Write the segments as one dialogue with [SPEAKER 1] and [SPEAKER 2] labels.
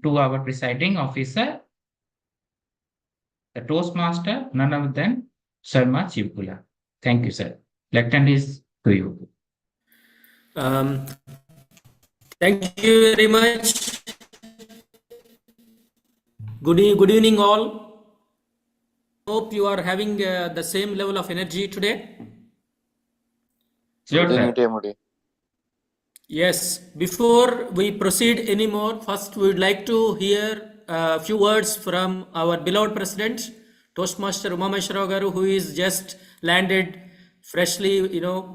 [SPEAKER 1] to our presiding officer, the Toastmaster, none other than Sharma Chivkula. Thank you, sir. Lectern is to you.
[SPEAKER 2] Thank you very much. Good evening, all. Hope you are having the same level of energy today.
[SPEAKER 1] Sure, sir.
[SPEAKER 2] Yes, before we proceed anymore, first we would like to hear a few words from our beloved President, Toastmaster Umameshwara Garu, who is just landed freshly,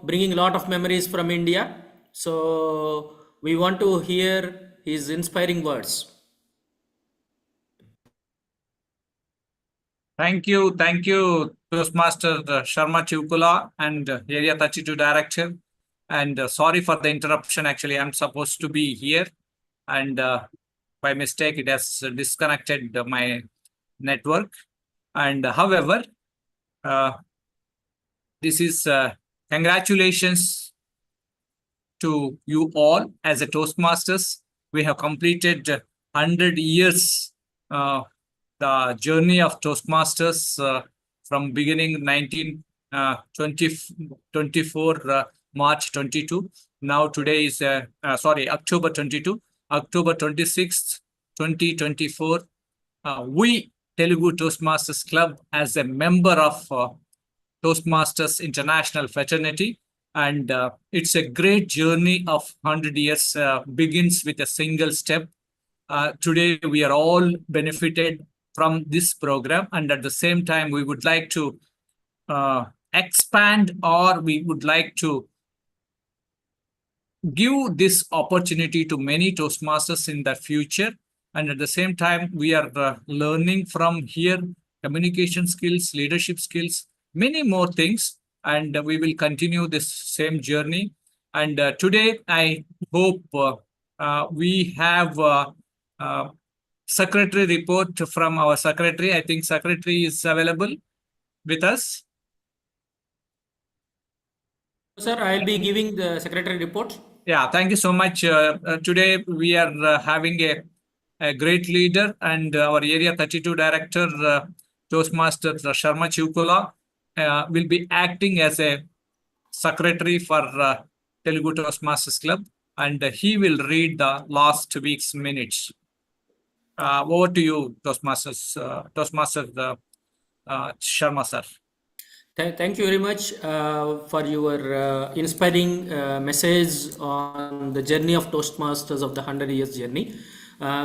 [SPEAKER 2] bringing a lot of memories from India. So we want to hear his inspiring words.
[SPEAKER 3] Thank you, Toastmaster Sharma Chivkula and Area 32 Director. And sorry for the interruption. Actually, I'm supposed to be here, and by mistake, it has disconnected my network. And however, this is congratulations to you all as a Toastmasters. We have completed 100 years the journey of Toastmasters from beginning 1924 March 22. Now today is October 22, October 26th, 2024. We Telugu Toastmasters Club as a member of Toastmasters International Fraternity, and it's a great journey of 100 years. Begins with a single step. Today we are all benefited from this program, and at the same time we would like to expand, or we would like to give this opportunity to many Toastmasters in the future. And at the same time, we are learning from here communication skills, leadership skills, many more things, and we will continue this same journey. And today, I hope we have secretary report from our secretary. I think secretary is available with us.
[SPEAKER 2] Sir, I'll be giving the secretary report.
[SPEAKER 3] Yeah, thank you so much. Today we are having a great leader, and our Area 32 Director, Toastmaster Sharma Chivkula, will be acting as a secretary for Telugu Toastmasters Club, and he will read the last week's minutes. Over to you, Toastmaster Sharma sir.
[SPEAKER 2] Thank you very much for your inspiring message on the journey of Toastmasters of the 100 years journey.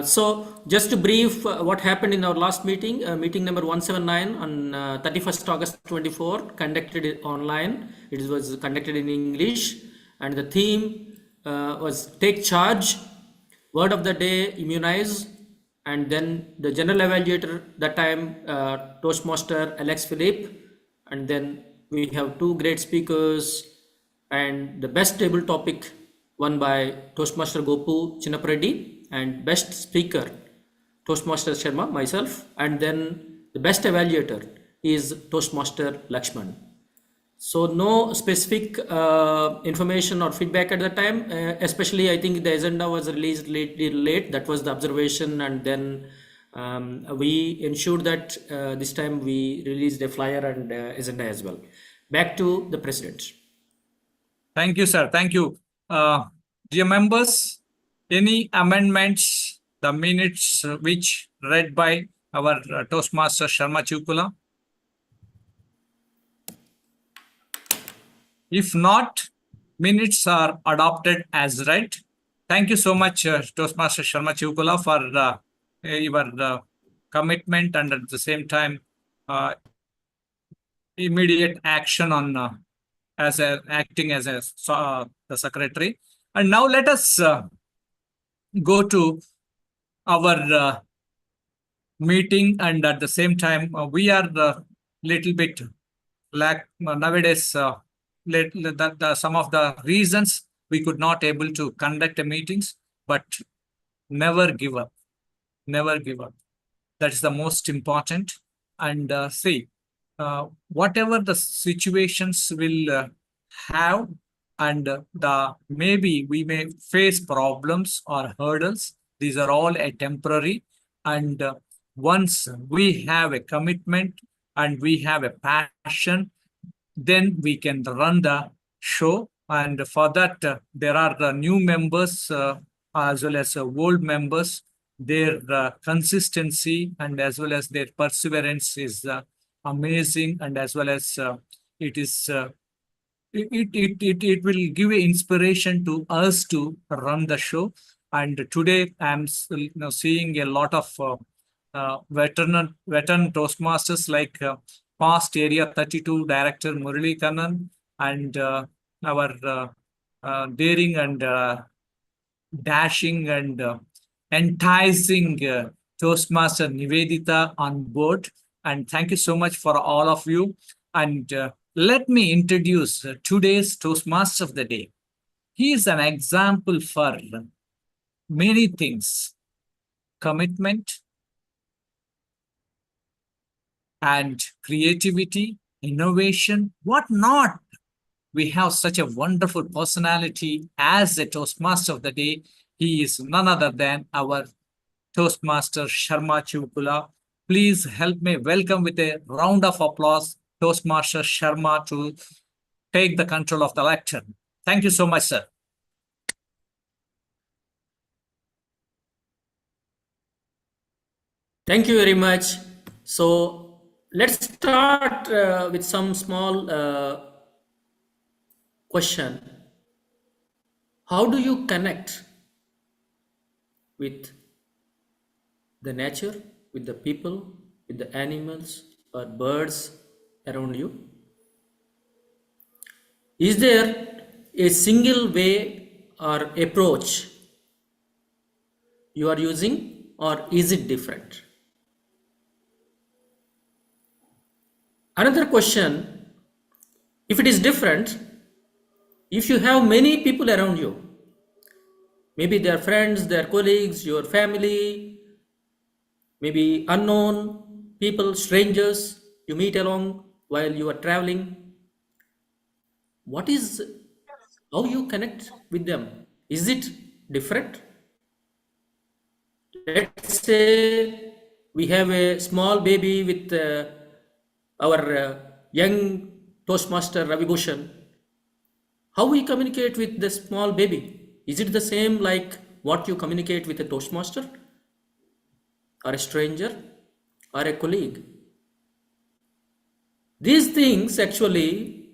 [SPEAKER 2] So just to brief what happened in our last meeting, meeting number 179 on 31st August 24, conducted online. It was conducted in English, and the theme was Take Charge, Word of the Day, Immunize, and then the general evaluator that time, Toastmaster Alex Philippe, and then we have two great speakers, and the best table topic won by Toastmaster Gopu Chinnapareddy, and best speaker Toastmaster Sharma, myself, and then the best evaluator is Toastmaster Lakshman. So no specific information or feedback at the time, especially I think the agenda was released late. That was the observation, and then we ensured that this time we released a flyer and agenda as well. Back to the President.
[SPEAKER 3] Thank you, sir. Thank you. Dear members, any amendments, the minutes which read by our Toastmaster Sharma Chivkula? If not, minutes are adopted as read. Thank you so much, Toastmaster Sharma Chivkula, for your commitment, and at the same time immediate action on acting as the secretary. And now let us go to our meeting, and at the same time we are little bit nowadays. Some of the reasons we could not able to conduct the meetings, but never give up. Never give up. That is the most important. And see, whatever the situations will have, and maybe we may face problems or hurdles, These are all a temporary. And once we have a commitment and we have a passion, then we can run the show. And for that, there are the new members as well as old members. Their consistency and as well as their perseverance is amazing, and as well as it is it will give a inspiration to us to run the show. And today I'm seeing a lot of veteran Toastmasters like past Area 32 Director Murali Kannan, and our daring and dashing and enticing Toastmaster Nivedita on board. And thank you so much for all of you. And let me introduce today's Toastmaster of the day. He is an example for many things: commitment and creativity, innovation, what not. We have such a wonderful personality as a Toastmaster of the day. He is none other than our Toastmaster Sharma Chivukula. Please help me welcome with a round of applause Toastmaster Sharma to take the control of the lecture. Thank you so much, sir.
[SPEAKER 2] Thank you very much. So let's start with some small question. How do you connect with the nature, with the people, with the animals or birds around you? Is there a single way or approach you are using, or is it different? Another question, if it is different, if you have many people around you, maybe they are friends, they are colleagues, your family, maybe unknown people, strangers you meet along while you are traveling, how you connect with them? Is it different? Let's say we have a small baby with our young Toastmaster Ravi Bhushan. How we communicate with the small baby? Is it the same like what you communicate with a Toastmaster or a stranger or a colleague? These things actually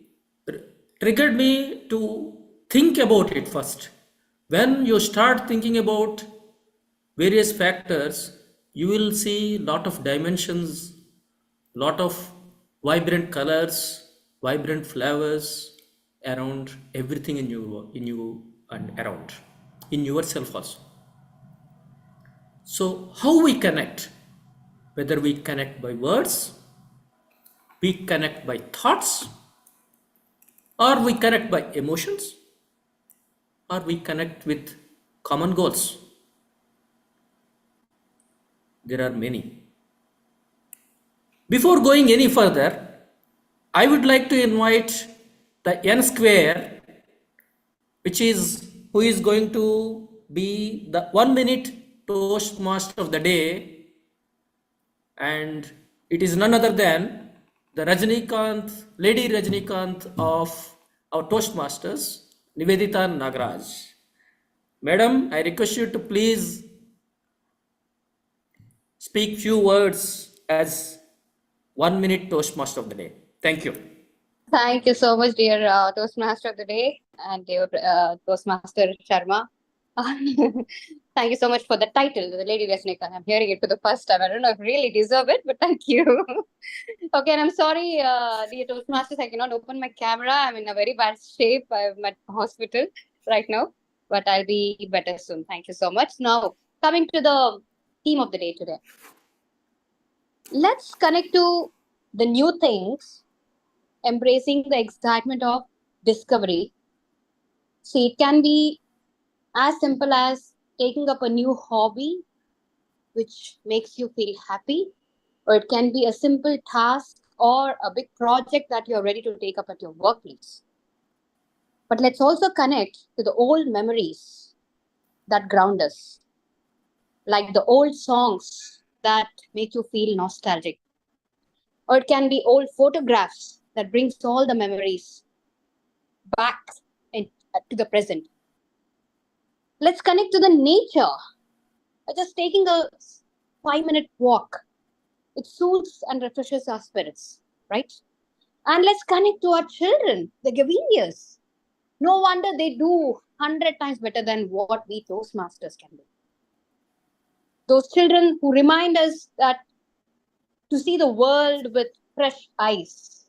[SPEAKER 2] triggered me to think about it first. When you start thinking about various factors, you will see lot of dimensions, lot of vibrant colors, vibrant flavors around everything in you and around in yourself also. So how we connect? Whether we connect by words, we connect by thoughts, or we connect by emotions, or we connect with common goals. There are many. Before going any further, I would like to invite the N square, who is going to be the 1 minute Toastmaster of the day, and it is none other than the Lady Rajnikant of our Toastmasters, Nivedita Nagaraj. Madam, I request you to please speak few words as 1 minute Toastmaster of the day. Thank you.
[SPEAKER 4] Thank you so much, dear Toastmaster of the day and dear Toastmaster Sharma. Thank you so much for the title, the Lady Rajnikant. I'm hearing it for the first time. I don't know if I really deserve it, but thank you. Okay, and I'm sorry, dear Toastmasters, I cannot open my camera. I'm in a very bad shape. I'm at hospital right now, but I'll be better soon. Thank you so much. Now, coming to the theme of the day today. Let's connect to the new things, embracing the excitement of discovery. See, it can be as simple as taking up a new hobby, which makes you feel happy, or it can be a simple task or a big project that you're ready to take up at your workplace. But let's also connect to the old memories that ground us. like the old songs that make you feel nostalgic. Or it can be old photographs that brings all the memories back to the present. Let's connect to the nature. Just taking a 5-minute walk. It soothes and refreshes our spirits, right? And let's connect to our children, the Gavinias. No wonder they do 100 times better than what we Toastmasters can do. Those children who remind us that to see the world with fresh eyes.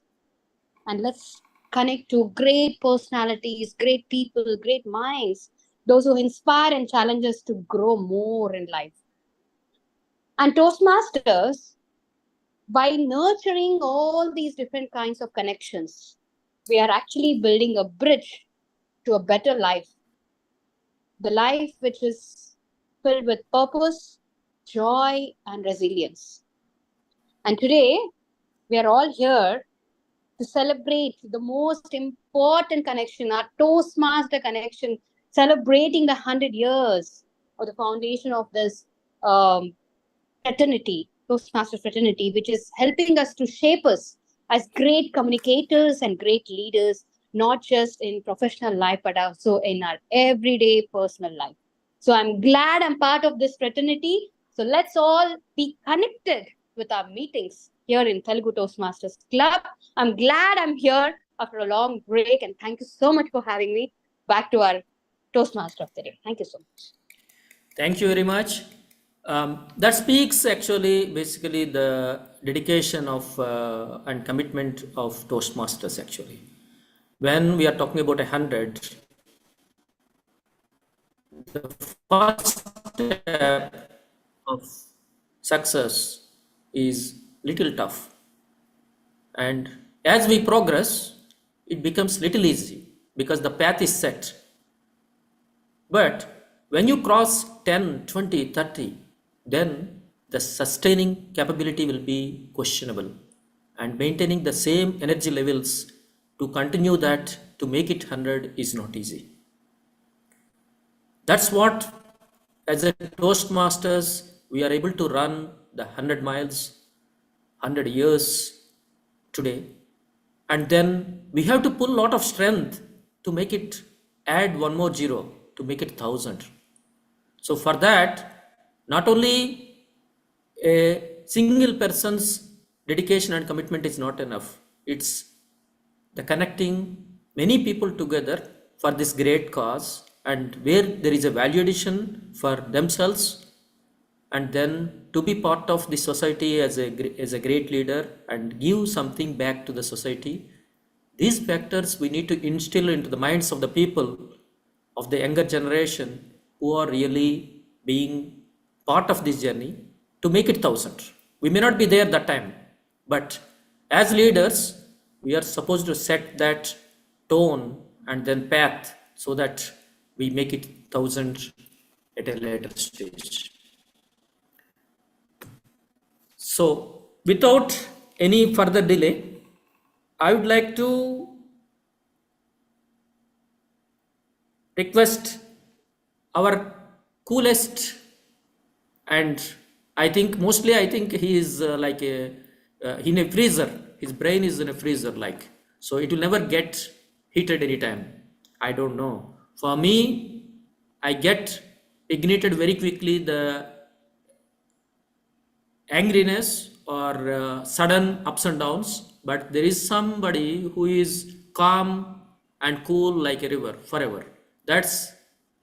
[SPEAKER 4] And let's connect to great personalities, great people, great minds, those who inspire and challenge us to grow more in life. And Toastmasters, by nurturing all these different kinds of connections, we are actually building a bridge to a better life. The life which is filled with purpose, joy, and resilience. And today, we are all here to celebrate the most important connection, our Toastmaster connection, celebrating the 100 years of the foundation of this fraternity, Toastmaster fraternity, which is helping us to shape us as great communicators and great leaders, not just in professional life, but also in our everyday personal life. So I'm glad I'm part of this fraternity. So let's all be connected with our meetings here in Telugu Toastmasters Club. I'm glad I'm here after a long break, and thank you so much for having me back to our Toastmaster of the Day. Thank you so much.
[SPEAKER 2] Thank you very much. That speaks actually basically the dedication of and commitment of Toastmasters actually. When we are talking about 100, the first step of success is little tough, and as we progress it becomes little easy because the path is set. But when you cross 10, 20, 30, then the sustaining capability will be questionable, and maintaining the same energy levels to continue that to make it 100 is not easy. That's what, as a Toastmasters, we are able to run the 100 miles, 100 years today. And then we have to pull a lot of strength to make it, add one more zero to make it 1,000. So for that, not only a single person's dedication and commitment is not enough. It's the connecting many people together for this great cause, and where there is a value addition for themselves, and then to be part of the society as a great leader and give something back to the society. These factors we need to instill into the minds of the people of the younger generation who are really being part of this journey to make it 1,000. We may not be there that time, but as leaders, we are supposed to set that tone and then path so that we make it 1,000 at a later stage. So, without any further delay, I would like to request our coolest, and I think mostly he is like in a freezer. His brain is in a freezer, like, so it will never get heated anytime. I don't know. For me, I get ignited very quickly the angriness or sudden ups and downs, but there is somebody who is calm and cool like a river forever. That's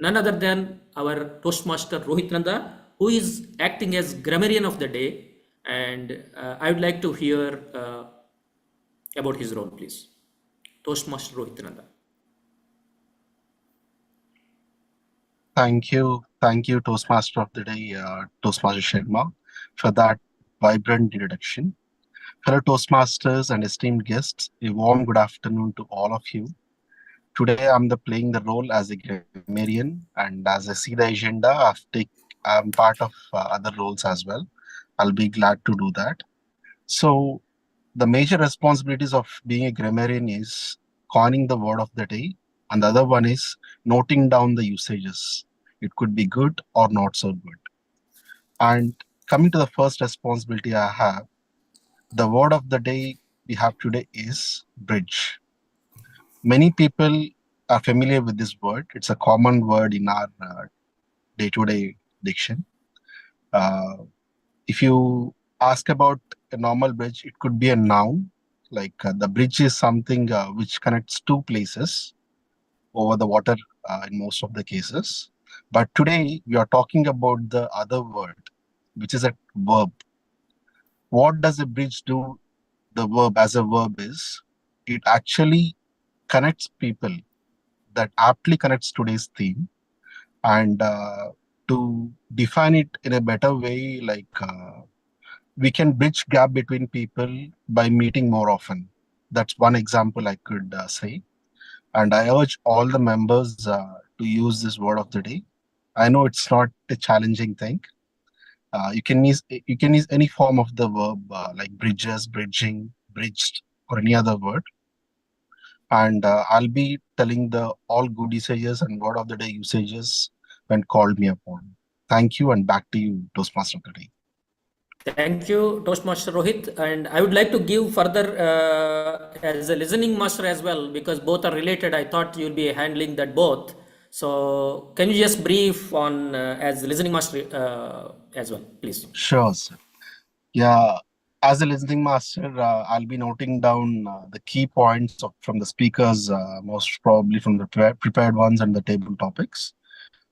[SPEAKER 2] none other than our Toastmaster Rohit Nanda, who is acting as grammarian of the day. And I would like to hear about his role, please. Toastmaster Rohit Nanda.
[SPEAKER 5] Thank you, Toastmaster of the Day, Toastmaster Sharma, for that vibrant introduction. Fellow Toastmasters and esteemed guests, a warm good afternoon to all of you. Today, I'm playing the role as a grammarian, and as I see the agenda, I'm part of other roles as well. I'll be glad to do that. So, the major responsibilities of being a grammarian is coining the word of the day, and the other one is noting down the usages. It could be good or not so good. And coming to the first responsibility I have, the word of the day we have today is bridge. Many people are familiar with this word. It's a common word in our day-to-day diction. If you ask about a normal bridge, it could be a noun. Like the bridge is something which connects two places over the water in most of the cases. But today we are talking about the other word, which is a verb. What does a bridge do? The verb as a verb is, it actually connects people. That aptly connects today's theme. And to define it in a better way, like we can bridge gap between people by meeting more often. That's one example I could say. And I urge all the members to use this word of the day. I know it's not a challenging thing. You can use any form of the verb like bridges, bridging, bridged, or any other word. And I'll be telling the all good usages and word of the day usages when called me upon. Thank you, and back to you, Toastmaster of the day.
[SPEAKER 2] Thank you, Toastmaster Rohit. And I would like to give further as a listening master as well, because both are related. I thought you'll be handling that both. So can you just brief on as listening master as well, please?
[SPEAKER 5] Sure, sir. Yeah, as a listening master, I'll be noting down the key points from the speakers, most probably from the prepared ones and the table topics.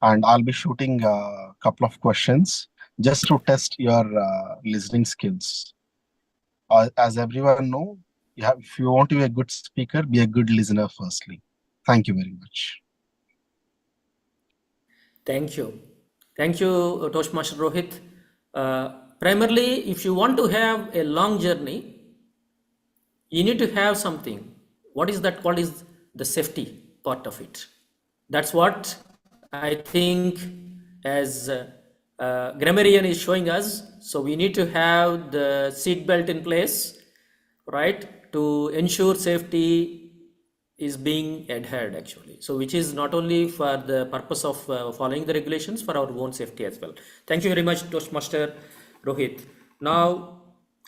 [SPEAKER 5] And I'll be shooting a couple of questions just to test your listening skills. As everyone know, if you want to be a good speaker, be a good listener firstly. Thank you very much.
[SPEAKER 2] Thank you. Thank you, Toastmaster Rohit. Primarily, if you want to have a long journey, you need to have something. What is that called? Is the safety part of it. That's what I think as grammarian is showing us. So we need to have the seat belt in place, right, to ensure safety is being adhered actually. So which is not only for the purpose of following the regulations, for our own safety as well. Thank you very much, Toastmaster Rohit. Now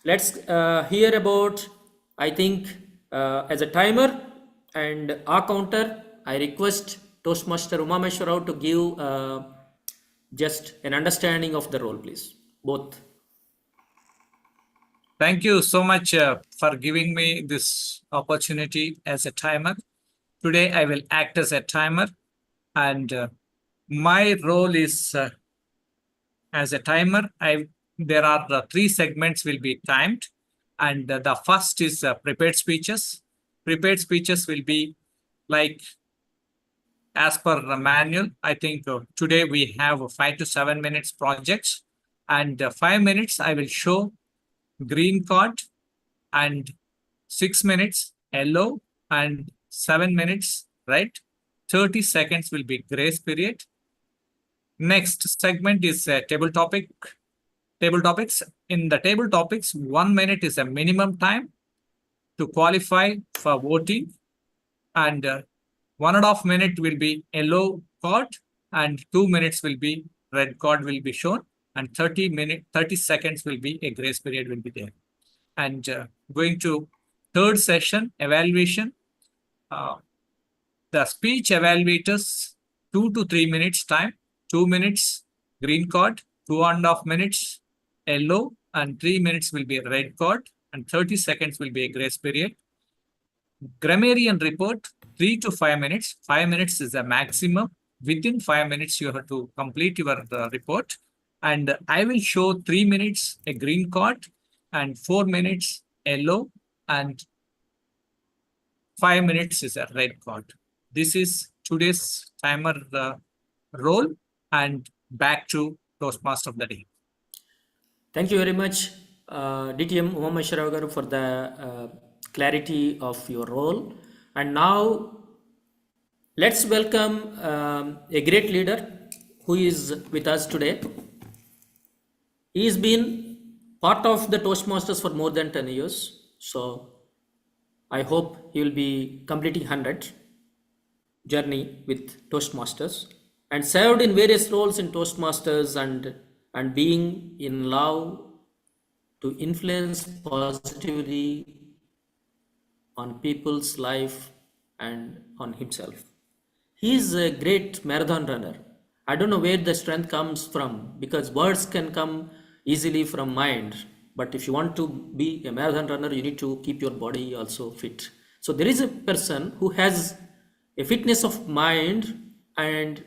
[SPEAKER 2] let's hear about, I think as a timer and a counter, I request Toastmaster Umameshwarao to give just an understanding of the role, please. Both.
[SPEAKER 3] Thank you so much for giving me this opportunity as a timer. Today, I will act as a timer, and my role is as a timer. There are three segments will be timed, and the first is prepared speeches. Prepared speeches will be like as per the manual. I think today we have 5 to 7 minutes projects, and 5 minutes I will show green card, and 6 minutes yellow, and 7 minutes red. 30 seconds will be grace period. Next segment is table topics. In the table topics, 1 minute is a minimum time to qualify for voting, and 1.5 minute will be yellow card, and 2 minutes will be red card will be shown, and 30 seconds will be a grace period will be there. And going to third session, evaluation. The speech evaluators, 2 to 3 minutes time, 2 minutes green card, 2.5 minutes yellow, and 3 minutes will be a red card, and 30 seconds will be a grace period. Grammarian report, 3 to 5 minutes. 5 minutes is the maximum. Within 5 minutes, you have to complete your report. And I will show 3 minutes a green card, and 4 minutes yellow, and 5 minutes is a red card. This is today's timer role, and back to Toastmaster of the day.
[SPEAKER 2] Thank you very much, DTM Umameshwarao garu, for the clarity of your role. And now let's welcome a great leader who is with us today. He has been part of the Toastmasters for more than 10 years. So I hope he will be completing 100 journey with Toastmasters, and served in various roles in Toastmasters and and being in love to influence positively on people's life and on himself. He is a great marathon runner. I don't know where the strength comes from because words can come easily from mind. But if you want to be a marathon runner, you need to keep your body also fit. So there is a person who has a fitness of mind and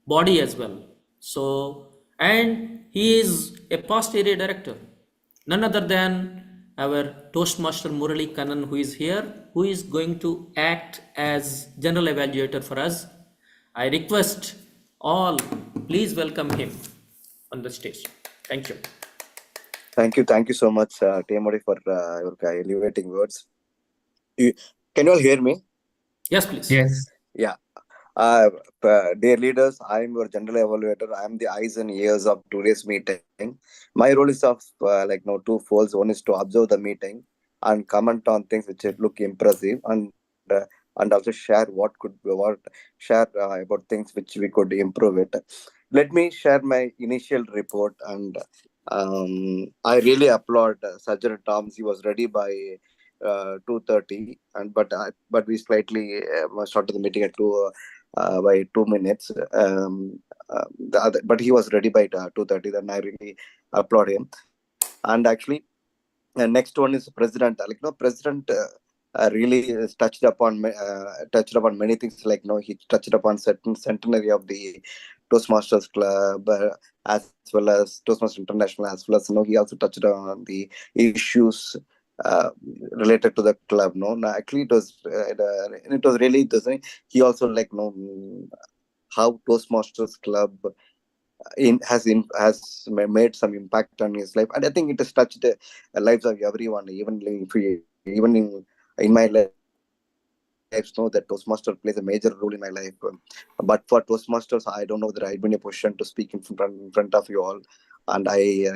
[SPEAKER 2] body as well. So, and he is a past area director, none other than our Toastmaster Murali Kannan, who is here, who is going to act as general evaluator for us. I request all, please welcome him on the stage. Thank you.
[SPEAKER 6] Thank you so much, TMOD, for your elevating words. Can you all hear me?
[SPEAKER 2] Yes, please.
[SPEAKER 1] Yes.
[SPEAKER 6] Yeah. Dear leaders, I am your general evaluator. I am the eyes and ears of today's meeting. My role is of two folds. One is to observe the meeting and comment on things which look impressive, and also share about things which we could improve it. Let me share my initial report, and I really applaud Sajjan Toms. He was ready by 2:30, and but we slightly started the meeting at 2 by 2 minutes. But he was ready by 2:30. Then I really applaud him. And actually, next one is president. President really touched upon many things. He touched upon certain centenary of the Toastmasters Club, as well as Toastmasters International, as well as he also touched on the issues related to the club. Actually, it was really interesting. He also how Toastmasters Club has made some impact on his life, and I think it has touched the lives of everyone. Even in my life, know that Toastmaster plays a major role in my life. But for Toastmasters, I don't know that I've been in a position to speak in front of you all, and I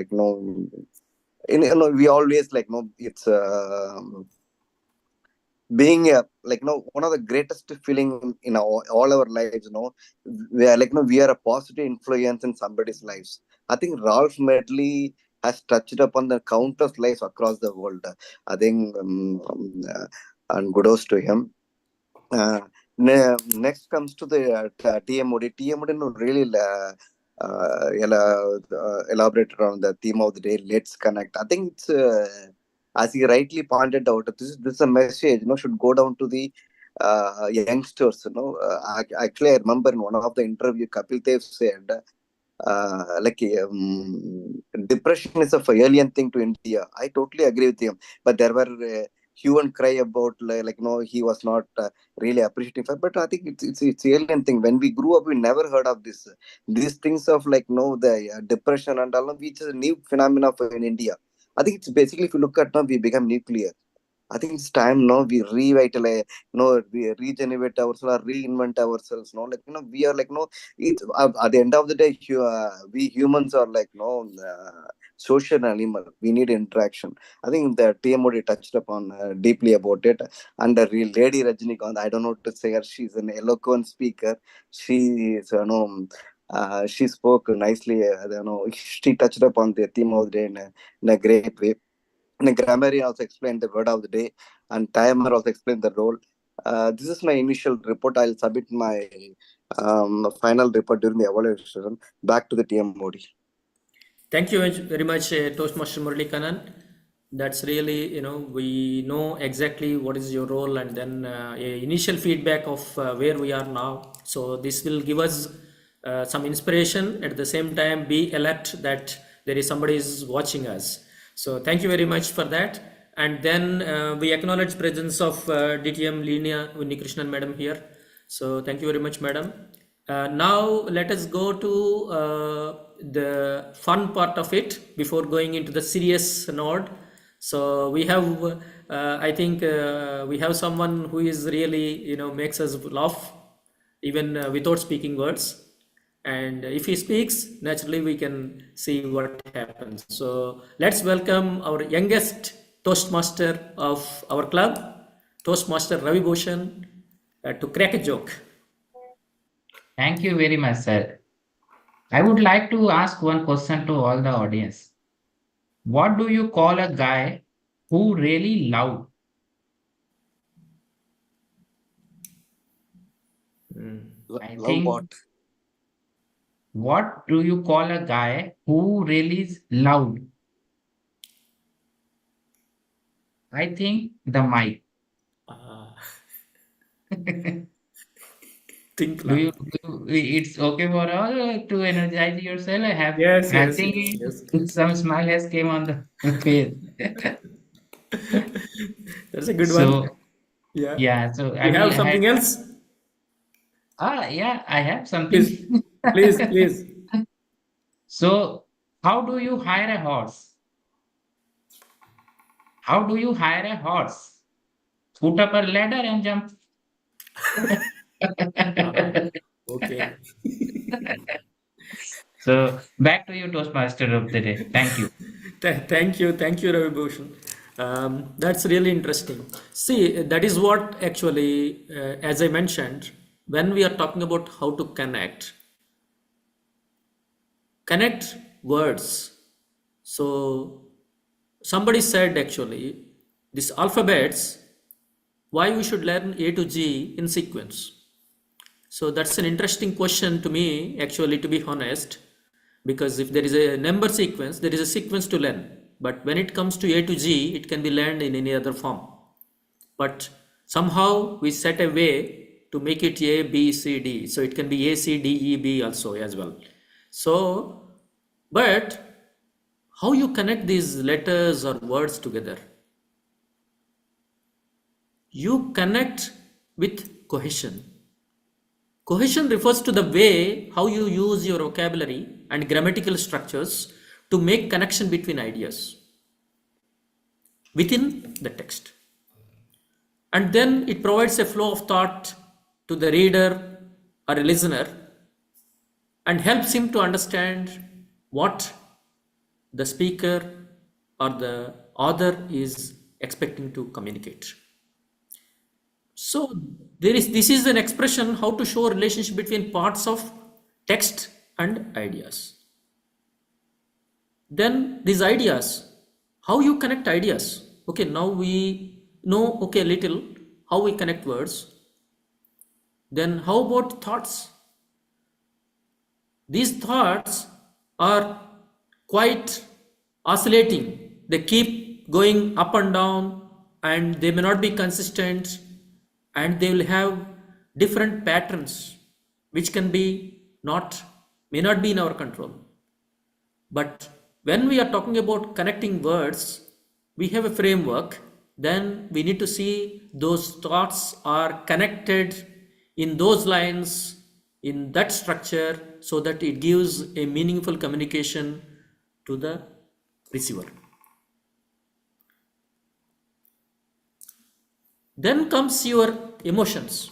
[SPEAKER 6] we always it's being one of the greatest feeling in all our lives. We are we are a positive influence in somebody's lives. I think Ralph Medley has touched upon the countless lives across the world. I think and kudos to him. Next comes to the TMOD. TMOD really elaborated on the theme of the day. Let's connect. I think it's as he rightly pointed out, this is a message should go down to the youngsters. Actually, I remember in one of the interview, Kapil Dev said depression is a alien thing to India. I totally agree with him, but there were hue and cry about he was not really appreciating. But I think it's alien thing. When we grew up, we never heard of these things of the depression and all, which is a new phenomena in India. I think it's basically, if you look at now, we become nuclear. I think it's time now we revitalize, we regenerate ourselves, or reinvent ourselves. We are it's at the end of the day, we humans are social animal. We need interaction. I think the TMOD touched upon deeply about it. And the real lady Rajinikanth, I don't know what to say her. She's an eloquent speaker. She is, she spoke nicely. She touched upon the theme of the day in a great way. And grammarian also explained the word of the day, and timer also explained the role. This is my initial report. I'll submit my final report during the evaluation. Back to the TMOD.
[SPEAKER 2] Thank you very much, Toastmaster Murali Kannan. That's really, we know exactly what is your role, and then initial feedback of where we are now. So this will give us some inspiration. At the same time, be alert that there is somebody is watching us. So thank you very much for that. And then we acknowledge presence of DTM Linia Unnikrishnan Madam here. So thank you very much, Madam. Now let us go to the fun part of it before going into the serious node. So we have, I think we have someone who is really, makes us laugh even without speaking words. And if he speaks, naturally we can see what happens. So let's welcome our youngest Toastmaster of our club, Toastmaster Ravi Bhushan, to crack a joke.
[SPEAKER 1] Thank you very much, sir. I would like to ask one question to all the audience. What do you call a guy who really loud? I
[SPEAKER 6] Love
[SPEAKER 1] think,
[SPEAKER 6] what?
[SPEAKER 1] what do you call a guy who really is loud? I think the mic.
[SPEAKER 2] Think
[SPEAKER 1] Do you,
[SPEAKER 2] loud.
[SPEAKER 1] it's okay for all to energize yourself?
[SPEAKER 2] Yes,
[SPEAKER 1] I
[SPEAKER 2] yes,
[SPEAKER 1] think
[SPEAKER 2] yes, yes.
[SPEAKER 1] some smile has came on the face.
[SPEAKER 2] That's a good one.
[SPEAKER 1] So
[SPEAKER 2] Yeah.
[SPEAKER 1] yeah, so I
[SPEAKER 2] You
[SPEAKER 1] will
[SPEAKER 2] have
[SPEAKER 1] have,
[SPEAKER 2] something else?
[SPEAKER 1] yeah, I have something.
[SPEAKER 2] Please, please, please.
[SPEAKER 1] So how do you hire a horse? How do you hire a horse? Put up a ladder and jump.
[SPEAKER 2] Okay.
[SPEAKER 1] So back to you, Toastmaster of the day. Thank you.
[SPEAKER 2] Thank you, Ravi Bhushan. That's really interesting. See, that is what actually, as I mentioned, when we are talking about how to connect words. So somebody said actually, these alphabets, why we should learn A to G in sequence. So that's an interesting question to me, actually, to be honest, because if there is a number sequence, there is a sequence to learn. But when it comes to A to G, it can be learned in any other form. But somehow we set a way to make it A, B, C, D. So it can be A, C, D, E, B also as well. So, but how you connect these letters or words together? You connect with cohesion. Cohesion refers to the way how you use your vocabulary and grammatical structures to make connection between ideas within the text. And then it provides a flow of thought to the reader or a listener and helps him to understand what the speaker or the author is expecting to communicate. So this is an expression how to show a relationship between parts of text and ideas. Then these ideas, how you connect ideas. Okay, now we know okay little how we connect words. Then how about thoughts? These thoughts are quite oscillating. They keep going up and down and they may not be consistent and they will have different patterns which can be not may not be in our control. But when we are talking about connecting words, we have a framework. Then we need to see those thoughts are connected in those lines, in that structure, so that it gives a meaningful communication to the receiver. Then comes your emotions.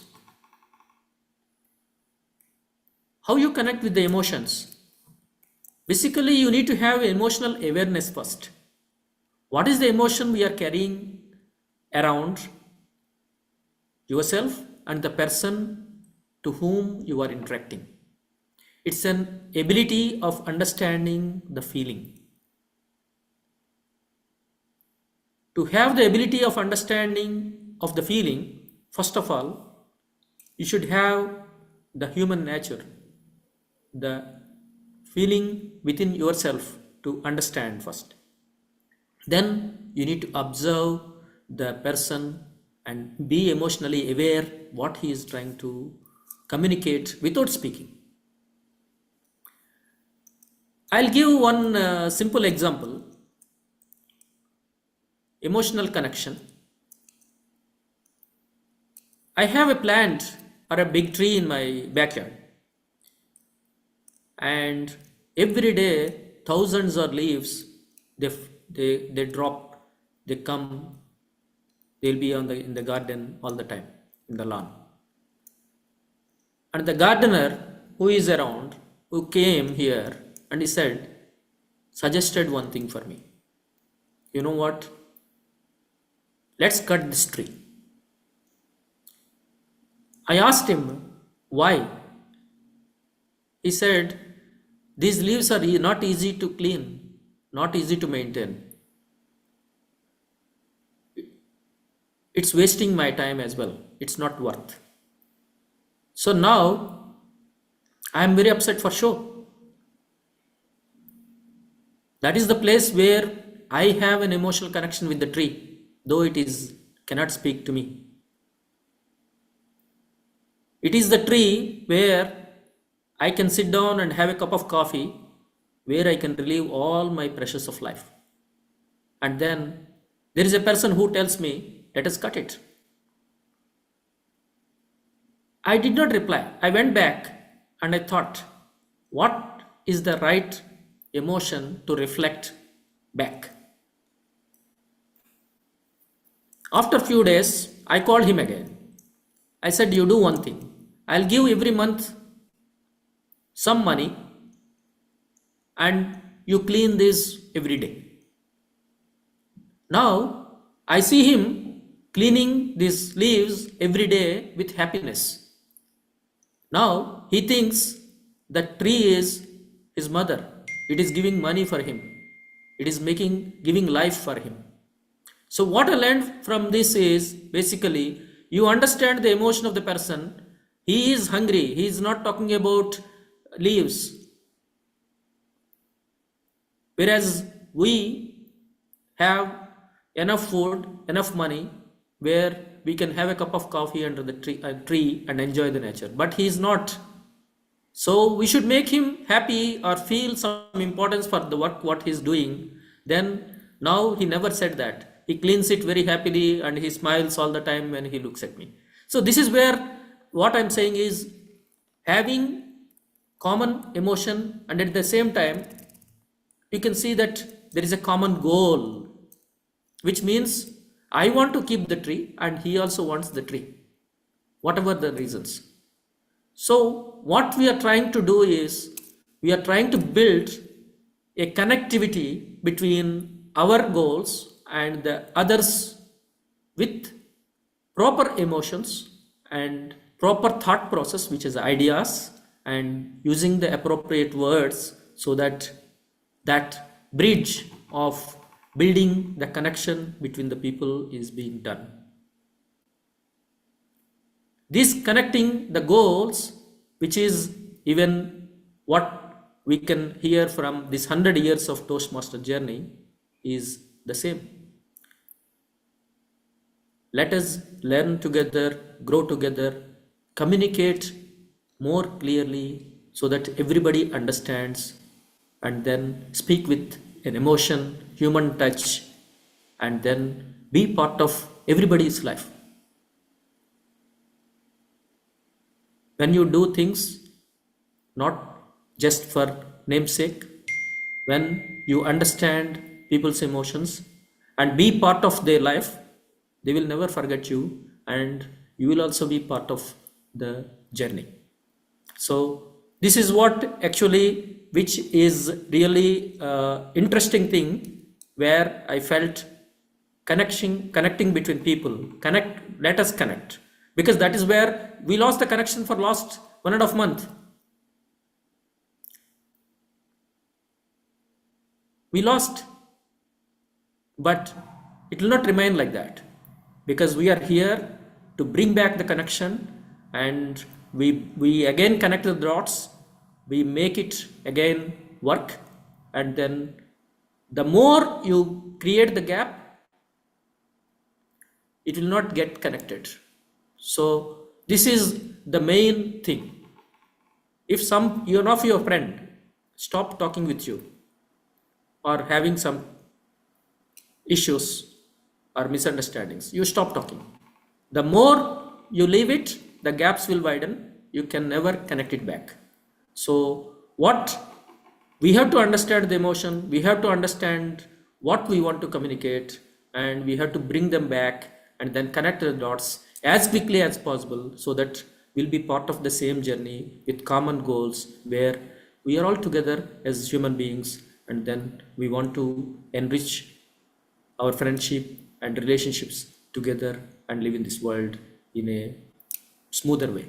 [SPEAKER 2] How you connect with the emotions? Basically, you need to have emotional awareness first. What is the emotion we are carrying around yourself and the person to whom you are interacting? It's an ability of understanding the feeling. To have the ability of understanding of the feeling, first of all, you should have the human nature, the feeling within yourself to understand first. Then you need to observe the person and be emotionally aware what he is trying to communicate without speaking. I'll give one simple example. Emotional connection. I have a plant or a big tree in my backyard, and every day thousands of leaves they drop, they come, they'll be on the in the garden all the time in the lawn. And the gardener who is around, who came here and he said, suggested one thing for me. You know what? Let's cut this tree. I asked him why. He said, These leaves are not easy to clean, not easy to maintain. It's wasting my time as well. It's not worth. So now I am very upset for sure. That is the place where I have an emotional connection with the tree, though it is cannot speak to me. It is the tree where I can sit down and have a cup of coffee, where I can relieve all my pressures of life. And then there is a person who tells me, let us cut it. I did not reply. I went back and I thought, what is the right emotion to reflect back? After a few days, I called him again. I said, you do one thing. I'll give every month some money and you clean this every day. Now, I see him cleaning these leaves every day with happiness. Now, he thinks the tree is his mother. It is giving money for him. It is giving life for him. So what I learned from this is basically you understand the emotion of the person. He is hungry. He is not talking about leaves. Whereas we have enough food, enough money, where we can have a cup of coffee under the tree and enjoy the nature. But he is not. So we should make him happy or feel some importance for the work what he is doing. Then now he never said that. He cleans it very happily and he smiles all the time when he looks at me. So this is where what I'm saying is having common emotion, and at the same time you can see that there is a common goal, which means I want to keep the tree and he also wants the tree, whatever the reasons. So what we are trying to do is we are trying to build a connectivity between our goals and the others with proper emotions and proper thought process, which is ideas, and using the appropriate words so that that bridge of building the connection between the people is being done. This connecting the goals, which is even what we can hear from this 100 years of Toastmaster journey, is the same. Let us learn together, grow together, communicate more clearly so that everybody understands, and then speak with an emotion, human touch, and then be part of everybody's life. When you do things not just for namesake, when you understand people's emotions and be part of their life, they will never forget you and you will also be part of the journey. So this is what actually, which is really interesting thing, where I felt connecting between people. Let us connect, because that is where we lost the connection for last 1.5 months. We lost, but it will not remain like that, because we are here to bring back the connection, and we again connect the dots, we make it again work, and then the more you create the gap, it will not get connected. So this is the main thing. If you're not your friend stop talking with you or having some issues or misunderstandings, you stop talking. The more you leave it, the gaps will widen. You can never connect it back. So what we have to understand the emotion, we have to understand what we want to communicate, and we have to bring them back and then connect the dots as quickly as possible, so that we'll be part of the same journey with common goals, where we are all together as human beings, and then we want to enrich our friendship and relationships together and live in this world in a smoother way.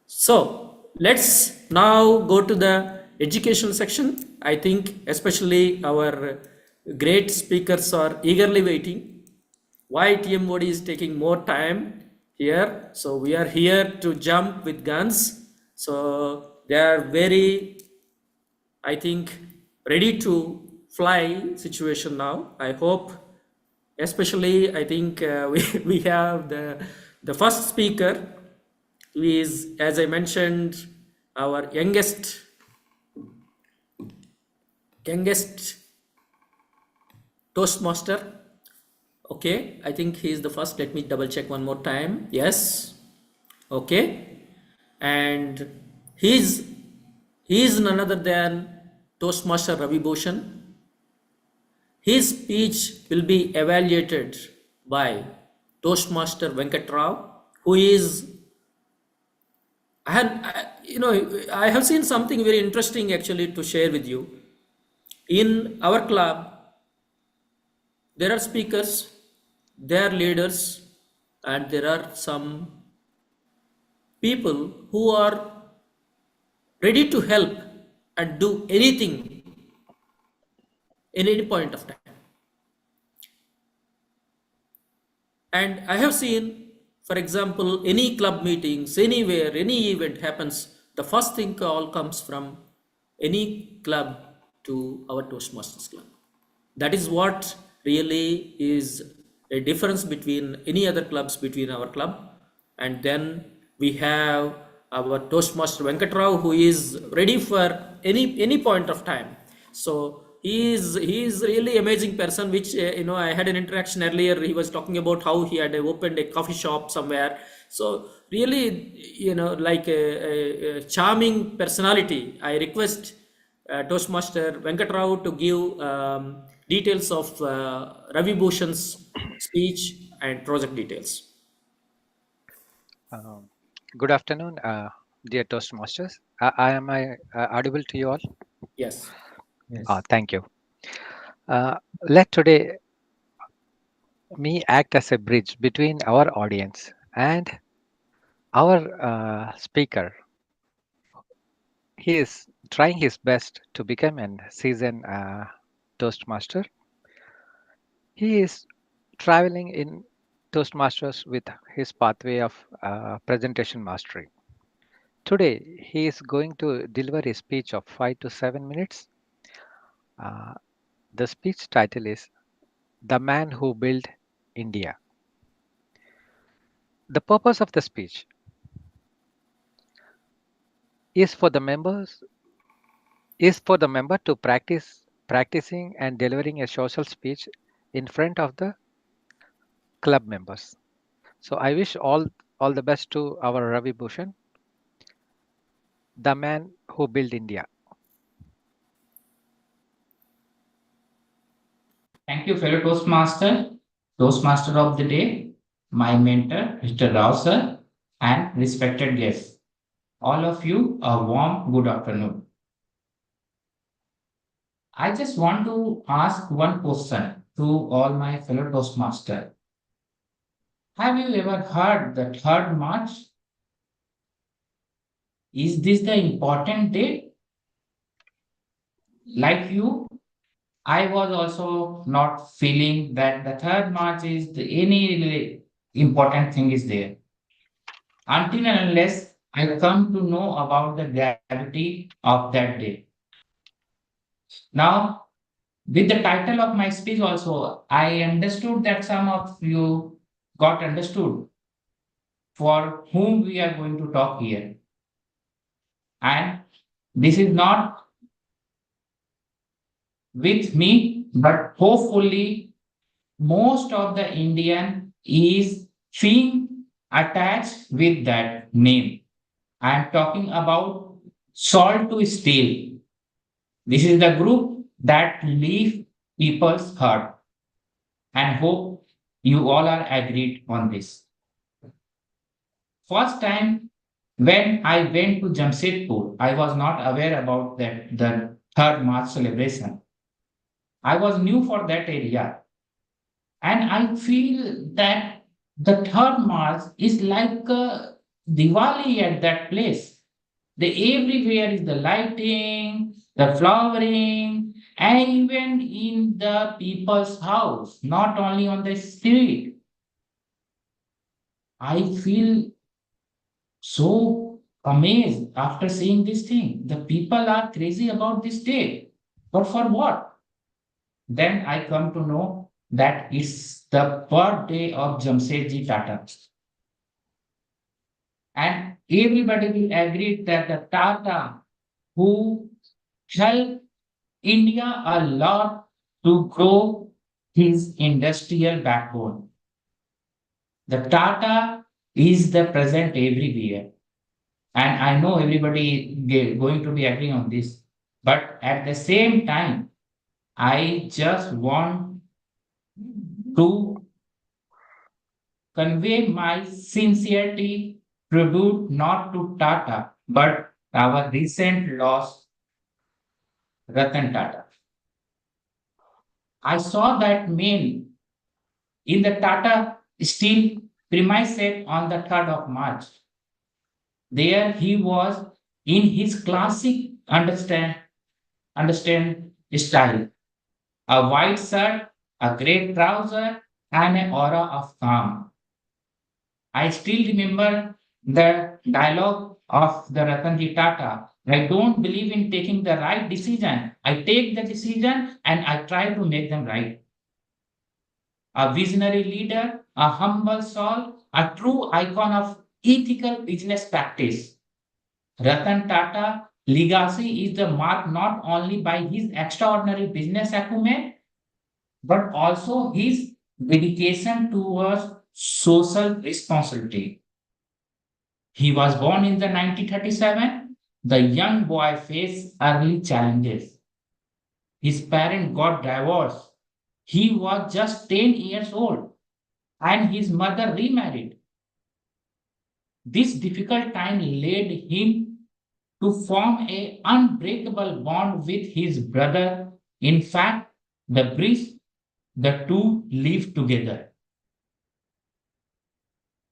[SPEAKER 2] So let's now go to the education section, I think especially our great speakers are eagerly waiting. Why TMOD is taking more time here? So we are here to jump with guns. So they are very, I think, ready to fly situation now. I hope, especially I think we have the first speaker who is, as I mentioned, our youngest Toastmaster. Okay, I think he is the first. Let me double check one more time. Yes. Okay. And he is none other than Toastmaster Ravi Bhushan. His speech will be evaluated by Toastmaster Venkat Rao, who is I have seen something very interesting actually to share with you. In our club, there are speakers, there are leaders, and there are some people who are ready to help and do anything in any point of time. And I have seen, for example, any club meetings, anywhere, any event happens, the first thing call comes from any club to our Toastmasters club. That is what really is a difference between any other clubs between our club. And then we have our Toastmaster Venkatrao, who is ready for any point of time. So he is really amazing person, which I had an interaction earlier. He was talking about how he had opened a coffee shop somewhere. So really, like a charming personality. I request Toastmaster Venkatrao to give details of Ravi Bhushan's speech and project details.
[SPEAKER 7] Good afternoon, dear Toastmasters. Am I audible to you all?
[SPEAKER 2] Yes.
[SPEAKER 1] Yes.
[SPEAKER 7] Thank you. Let today me act as a bridge between our audience and our speaker. He is trying his best to become a seasoned Toastmaster. He is traveling in Toastmasters with his pathway of presentation mastery. Today, he is going to deliver a speech of 5 to 7 minutes. The speech title is The Man Who Built India. The purpose of the speech is for the member to practicing and delivering a social speech in front of the club members. So I wish all the best to our Ravi Bhushan, the man who built India.
[SPEAKER 1] Thank you, fellow Toastmaster of the day, my mentor, Mr. Rao sir, and respected guests. All of you, a warm good afternoon. I just want to ask one question to all my fellow Toastmaster. Have you ever heard the 3rd March? Is this the important date? Like you, I was also not feeling that the 3rd March is any really important thing is there. Until and unless I come to know about the gravity of that day. Now, with the title of my speech also, I understood that some of you got understood for whom we are going to talk here. And this is not with me, but hopefully most of the Indian is being attached with that name. I am talking about Salt to Steel. This is the group that leave people's heart, and hope you all are agreed on this. First time when I went to Jamshedpur, I was not aware about that the 3rd March celebration. I was new for that area. And I feel that the 3rd March is like Diwali at that place. The everywhere is the lighting, the flowering, and even in the people's house, not only on the street. I feel so amazed after seeing this thing. The people are crazy about this day. But for what? Then I come to know that it's the birthday of Jamshedji Tata. And everybody will agree that the Tata who helped India a lot to grow his industrial backbone. The Tata is the present everywhere. And I know everybody going to be agreeing on this. But at the same time, I just want to convey my sincerity tribute not to Tata, but our recent loss, Ratan Tata. I saw that man in the Tata Steel premises on the 3rd of March. There he was in his classic understand style. A white shirt, a grey trouser, and an aura of calm. I still remember the dialogue of the Ratanji Tata. I don't believe in taking the right decision. I take the decision and I try to make them right. A visionary leader, a humble soul, a true icon of ethical business practice. Ratan Tata legacy is the marked not only by his extraordinary business acumen, but also his dedication towards social responsibility. He was born in the 1937. The young boy faced early challenges. His parents got divorced. He was just 10 years old and his mother remarried. This difficult time led him to form an unbreakable bond with his brother. In fact, the two live together.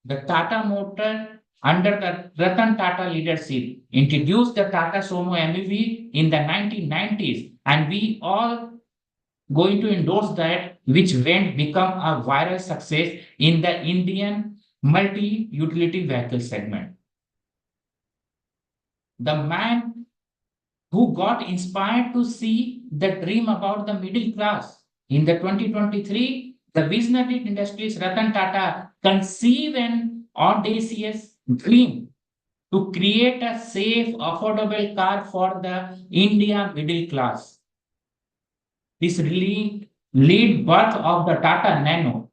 [SPEAKER 1] The Tata Motor, under the Ratan Tata leadership, introduced the Tata Sumo MEV in the 1990s, and we all going to endorse that, which went become a viral success in the Indian multi-utility vehicle segment. The man who got inspired to see the dream about the middle class in the 2023, the visionary industries Ratan Tata conceived an audacious dream to create a safe, affordable car for the India middle class. This really lead birth of the Tata Nano,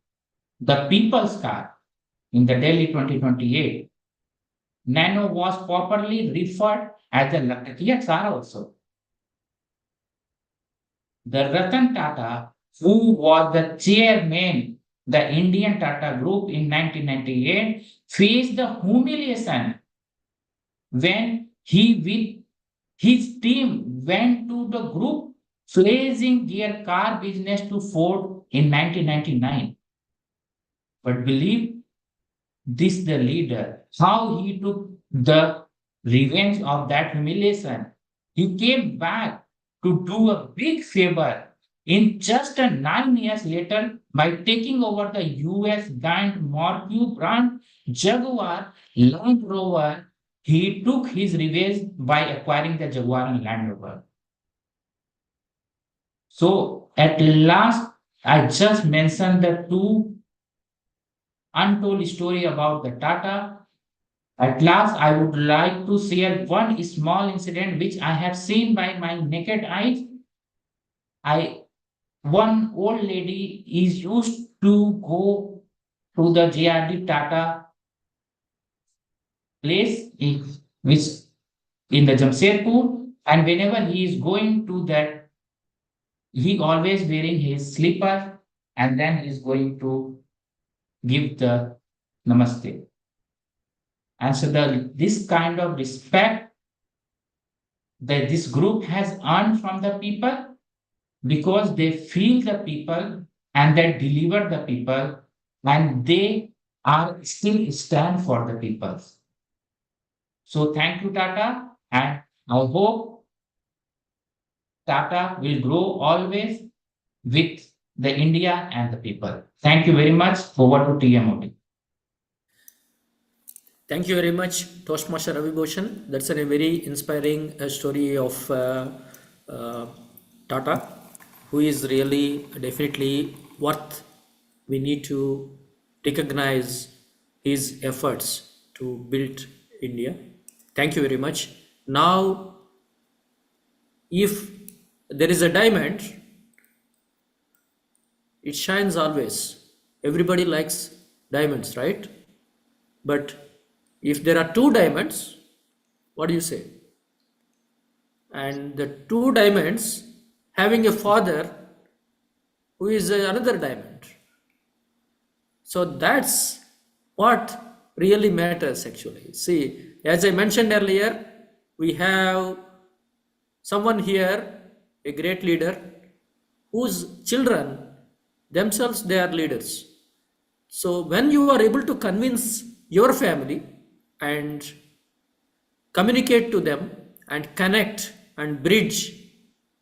[SPEAKER 1] the people's car, in the Delhi 2028. Nano was popularly referred as the Lakatiya car also. The Ratan Tata, who was the chairman, the Indian Tata Group in 1998, faced the humiliation when he with his team went to the group pledging their car business to Ford in 1999. But believe this the leader, how he took the revenge of that humiliation. He came back to do a big favor in just 9 years later by taking over the US giant Marque brand Jaguar Land Rover. He took his revenge by acquiring the Jaguar and Land Rover. So at last, I just mentioned the two untold story about the Tata. At last, I would like to share one small incident which I have seen by my naked eyes. One old lady is used to go to the JRD Tata place, which in the Jamshedpur, and whenever he is going to that, he always wearing his slipper, and then he is going to give the namaste. And so this kind of respect that this group has earned from the people because they feel the people and they deliver the people and they are still stand for the people. So thank you, Tata. And I hope Tata will grow always with the India and the people. Thank you very much. Over to TMOD.
[SPEAKER 2] Thank you very much, Toastmaster Ravi Bhushan. That's a very inspiring story of uh, Tata, who is really definitely worth. We need to recognize his efforts to build India. Thank you very much. Now, if there is a diamond, it shines always. Everybody likes diamonds, right? But if there are two diamonds, what do you say? And the two diamonds having a father who is another diamond. So that's what really matters actually. See, as I mentioned earlier, we have someone here, a great leader, whose children themselves they are leaders. So when you are able to convince your family and communicate to them and connect and bridge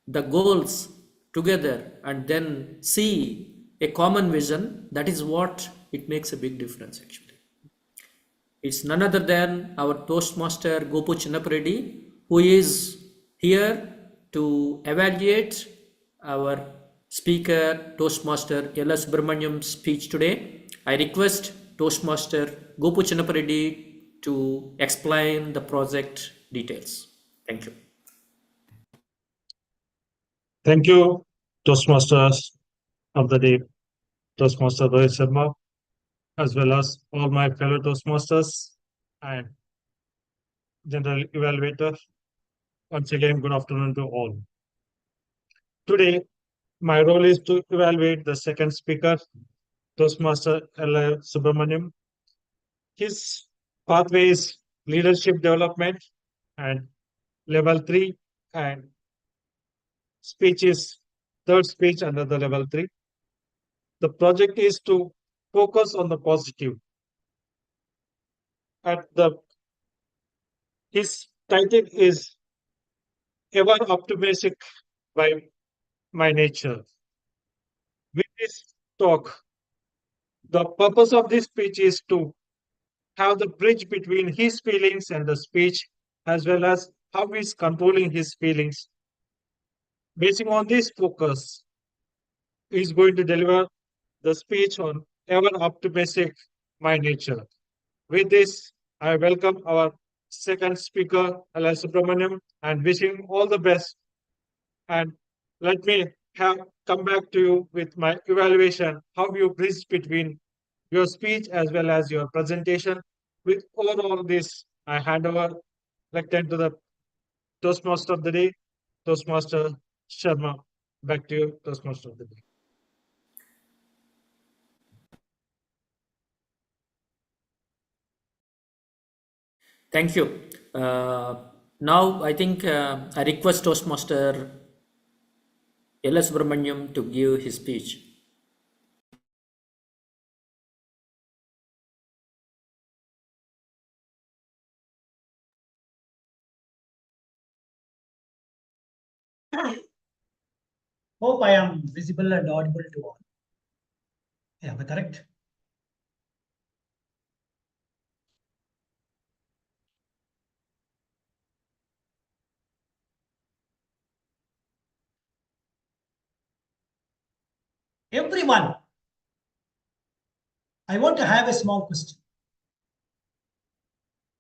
[SPEAKER 2] the goals together and then see a common vision, that is what it makes a big difference actually. It's none other than our Toastmaster Gopu Chinnapreddy, who is here to evaluate our speaker, Toastmaster Yella Subramaniam's speech today. I request Toastmaster Gopu Chinnapreddy to explain the project details. Thank you.
[SPEAKER 8] Thank you, Toastmasters of the day, Toastmaster Rohit Sharma, as well as all my fellow Toastmasters and General Evaluator. Once again, good afternoon to all. Today, my role is to evaluate the second speaker, Toastmaster L. Subramaniam. His pathway is leadership development and level 3, and speech is third speech under the level 3. The project is to focus on the positive. At the his title is Ever Optimistic by My Nature. With this talk, the purpose of this speech is to have the bridge between his feelings and the speech, as well as how he's controlling his feelings. Basing on this focus, he's going to deliver the speech on Ever Optimistic My Nature. With this, I welcome our second speaker, Ala Subramaniam, and wish him all the best. And let me come back to you with my evaluation, how you bridge between your speech as well as your presentation. With all this, I hand over lectern to the Toastmaster of the day, Toastmaster Sharma. Back to you, Toastmaster of the day.
[SPEAKER 2] Thank you. Now I think I request Toastmaster Yella Subramaniam to give his speech.
[SPEAKER 9] Hope I am visible and audible to all. Yeah, am I correct? Everyone, I want to have a small question.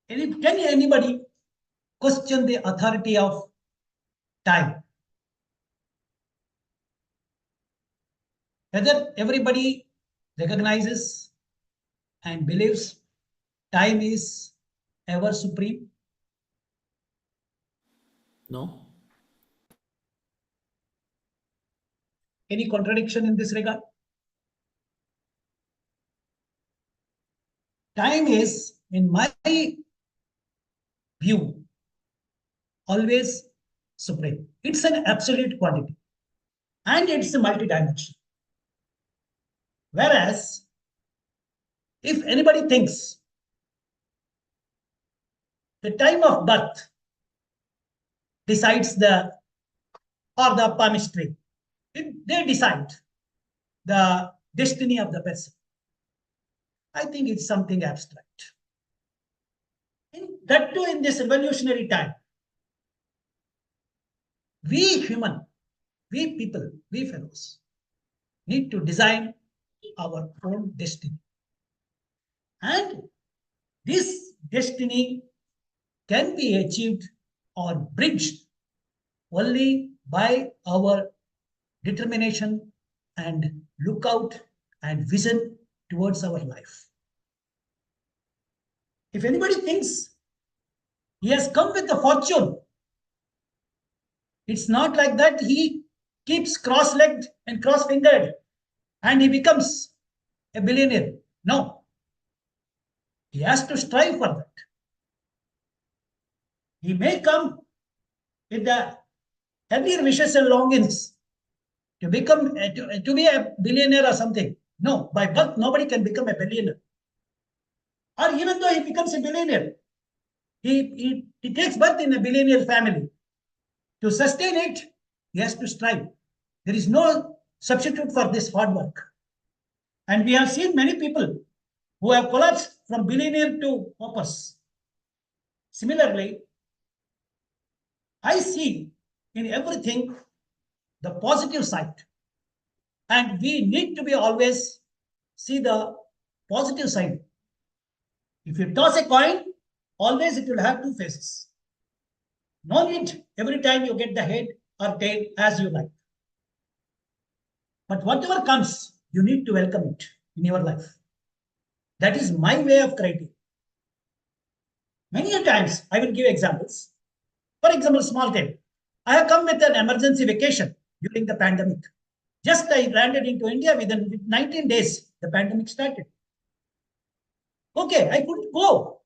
[SPEAKER 9] Can anybody question the authority of time? Whether everybody recognizes and believes time is ever supreme?
[SPEAKER 2] No?
[SPEAKER 9] Any contradiction in this regard? Time is, in my view, always supreme. It's an absolute quantity and it's a multidimensional. Whereas, if anybody thinks the time of birth decides the palmistry. They decide the destiny of the person. I think it's something abstract. That too in this revolutionary time. We human, we people, we fellows need to design our own destiny. And this destiny can be achieved or bridged only by our determination and lookout and vision towards our life. If anybody thinks he has come with the fortune, it's not like that. He keeps cross-legged and cross-fingered and he becomes a billionaire. No. He has to strive for that. He may come with the heavier wishes and longings to become to be a billionaire or something. No, by birth, nobody can become a billionaire. Or even though he becomes a billionaire, he takes birth in a billionaire family. To sustain it, he has to strive. There is no substitute for this hard work. And we have seen many people who have collapsed from billionaire to paupers. Similarly, I see in everything the positive side. And we need to be always see the positive side. If you toss a coin, always it will have two faces. No need every time you get the head or tail as you like. But whatever comes, you need to welcome it in your life. That is my way of criteria. Many a times, I will give examples. For example, small thing. I have come with an emergency vacation during the pandemic. Just I landed into India within 19 days, the pandemic started. Okay, I couldn't go.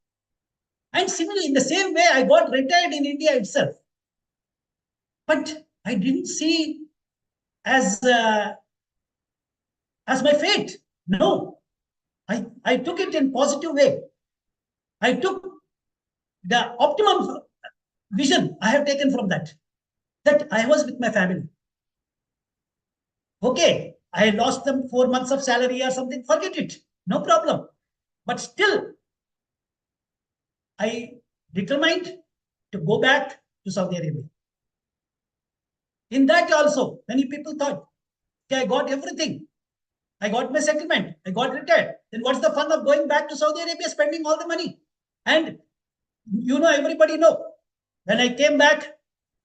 [SPEAKER 9] And similarly, in the same way, I got retired in India itself. But I didn't see as my fate. No, I took it in positive way. I took the optimum vision I have taken from that I was with my family. Okay, I lost them 4 months of salary or something, forget it, no problem. But still, I determined to go back to Saudi Arabia. In that also, many people thought, okay, I got everything. I got my settlement. I got retired. Then what's the fun of going back to Saudi Arabia, spending all the money? And everybody know, when I came back,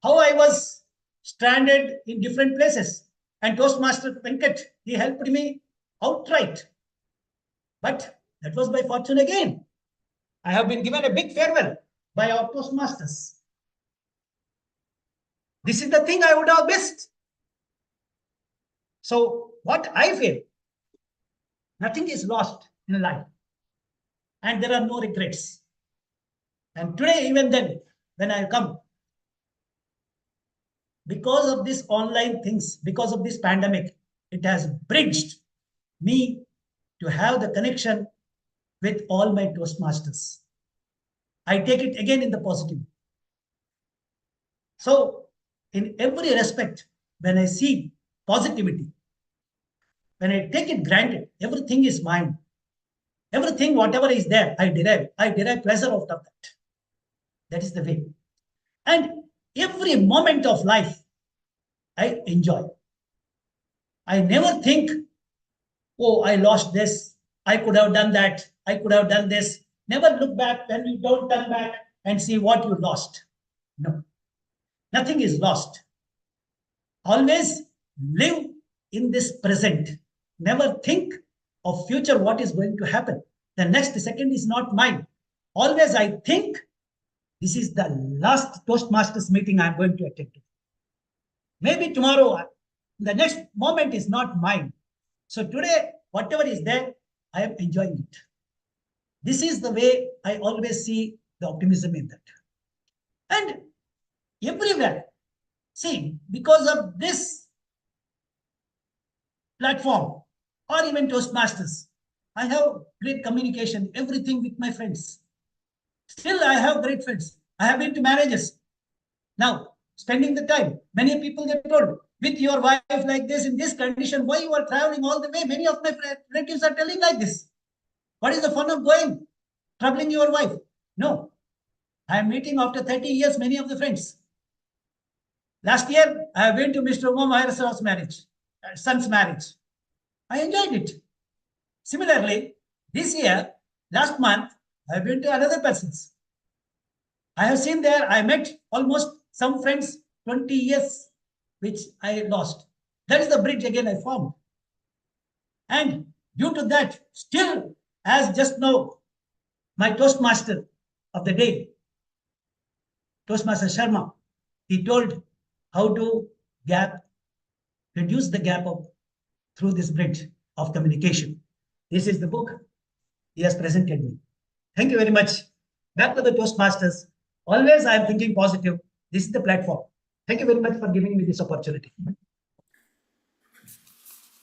[SPEAKER 9] how I was stranded in different places. And Toastmaster Venkat, he helped me outright. But that was by fortune again. I have been given a big farewell by our Toastmasters. This is the thing I would have missed. So what I feel, nothing is lost in life. And there are no regrets. And today, even then, when I come, because of this online things, because of this pandemic, it has bridged me to have the connection with all my Toastmasters. I take it again in the positive. So in every respect, when I see positivity, when I take it granted, everything is mine. Everything, whatever is there, I derive pleasure out of that. That is the way. And every moment of life, I enjoy. I never think, oh, I lost this. I could have done that. I could have done this. Never look back when you don't turn back and see what you lost. No, nothing is lost. Always live in this present. Never think of future, what is going to happen. The next second is not mine. Always I think this is the last Toastmasters meeting I'm going to attend to. Maybe tomorrow, the next moment is not mine. So today, whatever is there, I am enjoying it. This is the way I always see the optimism in that. And everywhere, see, because of this platform or even Toastmasters, I have great communication, everything with my friends. Still, I have great friends. I have been to marriages. Now, spending the time. Many people get told, with your wife like this, in this condition, why you are traveling all the way? Many of my relatives are telling like this. What is the fun of going, troubling your wife? No. I am meeting after 30 years many of the friends. Last year, I went to Mr. Uma Maharashtra's marriage, son's marriage. I enjoyed it. Similarly, this year, last month, I went to another person's. I have seen there, I met almost some friends 20 years, which I lost. That is the bridge again I formed. And due to that, still, as just now, my Toastmaster of the day, Toastmaster Sharma, he told how to reduce the gap through this bridge of communication. This is the book he has presented me. Thank you very much. Back to the Toastmasters. Always I am thinking positive. This is the platform. Thank you very much for giving me this opportunity.